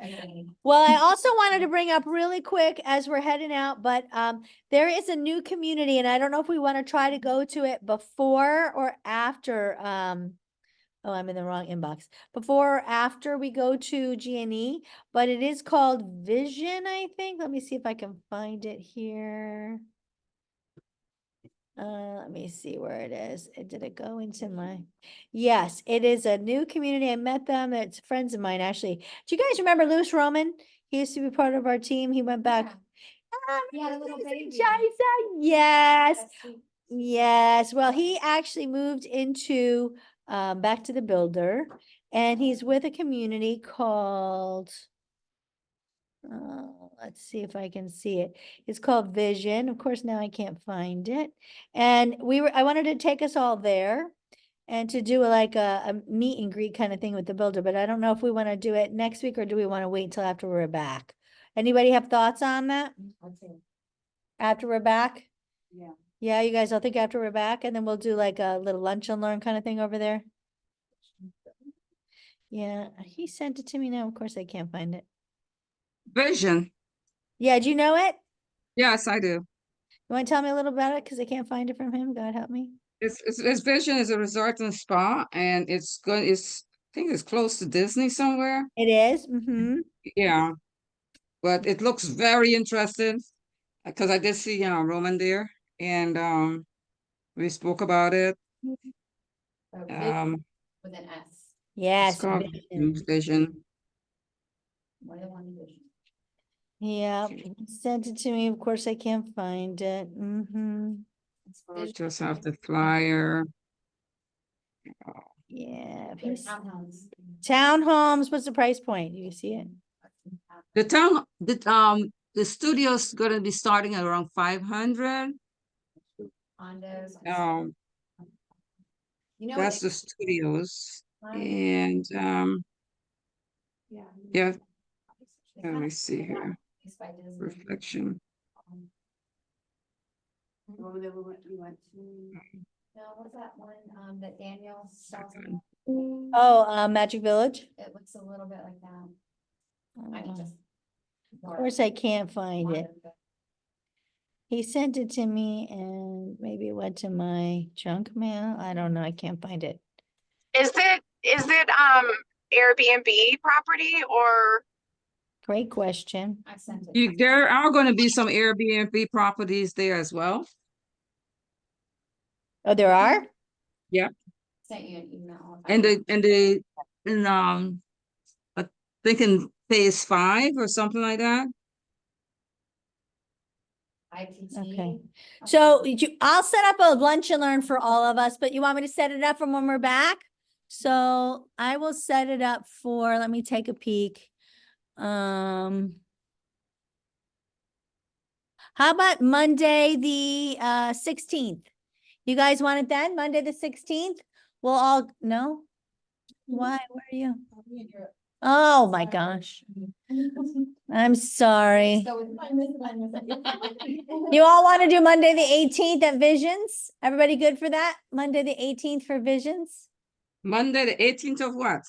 Well, I also wanted to bring up really quick as we're heading out, but there is a new community and I don't know if we want to try to go to it before or after oh, I'm in the wrong inbox. Before or after we go to G&E, but it is called Vision, I think. Let me see if I can find it here. Let me see where it is. Did it go into my? Yes, it is a new community. I met them. It's friends of mine, actually. Do you guys remember Louis Roman? He used to be part of our team. He went back.
He had a little baby.
Yes.
That's sweet.
Yes. Well, he actually moved into back to the builder and he's with a community called let's see if I can see it. It's called Vision. Of course, now I can't find it. And I wanted to take us all there and to do like a meet and greet kind of thing with the builder, but I don't know if we want to do it next week or do we want to wait until after we're back? Anybody have thoughts on that?
Okay.
After we're back?
Yeah.
Yeah, you guys, I'll think after we're back and then we'll do like a little lunch and learn kind of thing over there. Yeah, he sent it to me now. Of course, I can't find it.
Vision.
Yeah, do you know it?
Yes, I do.
You want to tell me a little about it? Because I can't find it from him. God help me.
It's Vision is a resort and spa and I think it's close to Disney somewhere.
It is. Mm-hmm.
Yeah. But it looks very interesting because I did see Roman there and we spoke about it.
So big
Um
with an S.
it's
Yes.
called
Vision.
Vision.
More than one division.
Yeah, sent it to me. Of course, I can't find it.
I just have the flyer.
Yeah. if
They're
he's-
townhomes.
Townhomes, what's the price point? Do you see it?
The studio's gonna be starting at around 500.
Condos.
You know, that's the studios. And yeah, let me see here. Reflection.
No, what's that one, that Daniel sells?
Oh, Magic Village?
It looks a little bit like that. I can just.
Of course, I can't find it. He sent it to me and maybe it went to my junk mail. I don't know. I can't find it.
Is it Airbnb property or?
Great question.
I sent it.
There are gonna be some Airbnb properties there as well.
Oh, there are?
Yeah.
Sent you an email.
I think in phase 5 or something like that.
IPT.
Okay. So I'll set up a lunch and learn for all of us, but you want me to set it up from when we're back? So I will set it up for, let me take a peek. How about Monday, the 16th? You guys want it then? Monday, the 16th? We'll all, no? Why? Where are you? Oh my gosh. I'm sorry. You all want to do Monday, the 18th at Visions? Everybody good for that? Monday, the 18th for Visions?
Monday, the 18th of what?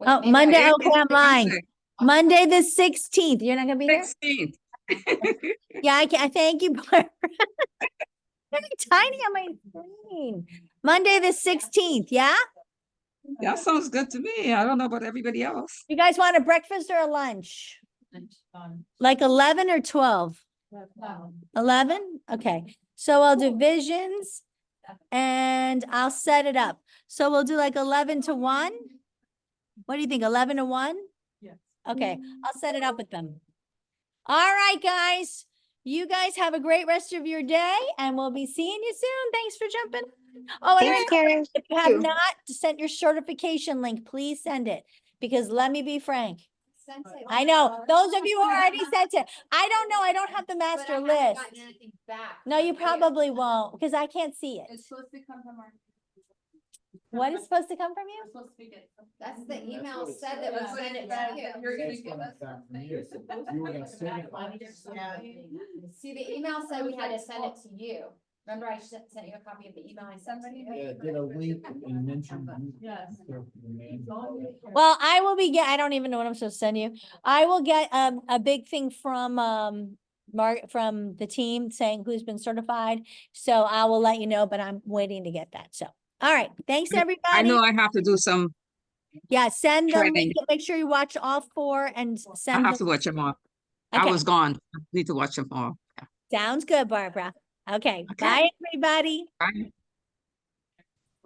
Oh, Monday, okay, I'm lying.
Wednesday.
Monday, the 16th. You're not gonna be there?
16th.
Yeah, I thank you, Barbara. Very tiny on my screen. Monday, the 16th, yeah?
That sounds good to me. I don't know about everybody else.
You guys want a breakfast or a lunch? Like 11 or 12? 11? Okay, so I'll do Visions and I'll set it up. So we'll do like 11 to 1? What do you think, 11 to 1?
Yes.
Okay, I'll set it up with them. All right, guys. You guys have a great rest of your day and we'll be seeing you soon. Thanks for jumping. Oh, and if you have not sent your certification link, please send it. Because let me be frank, I know, those of you who already sent it, I don't know, I don't have the master list. No, you probably won't, because I can't see it.
It's supposed to come from our.
What is supposed to come from you?
That's the email said that was sent it to you.
You're gonna give us something. You were gonna send it.
See, the email said we had to send it to you. Remember I sent you a copy of the email I sent to you?
Yeah, did a link and mention.
Yes.
Well, I will be I don't even know what I'm supposed to send you. I will get a big thing from from the team saying who's been certified. So I will let you know, but I'm waiting to get that. So, all right. Thanks, everybody.
I know I have to do some,
Yeah, send the link.
training.
Make sure you watch all 4 and
I
send.
have to watch them all. I
Okay.
was gone. I need to watch them all.
Sounds good, Barbara. Okay.
Okay.
Bye, everybody.
Bye.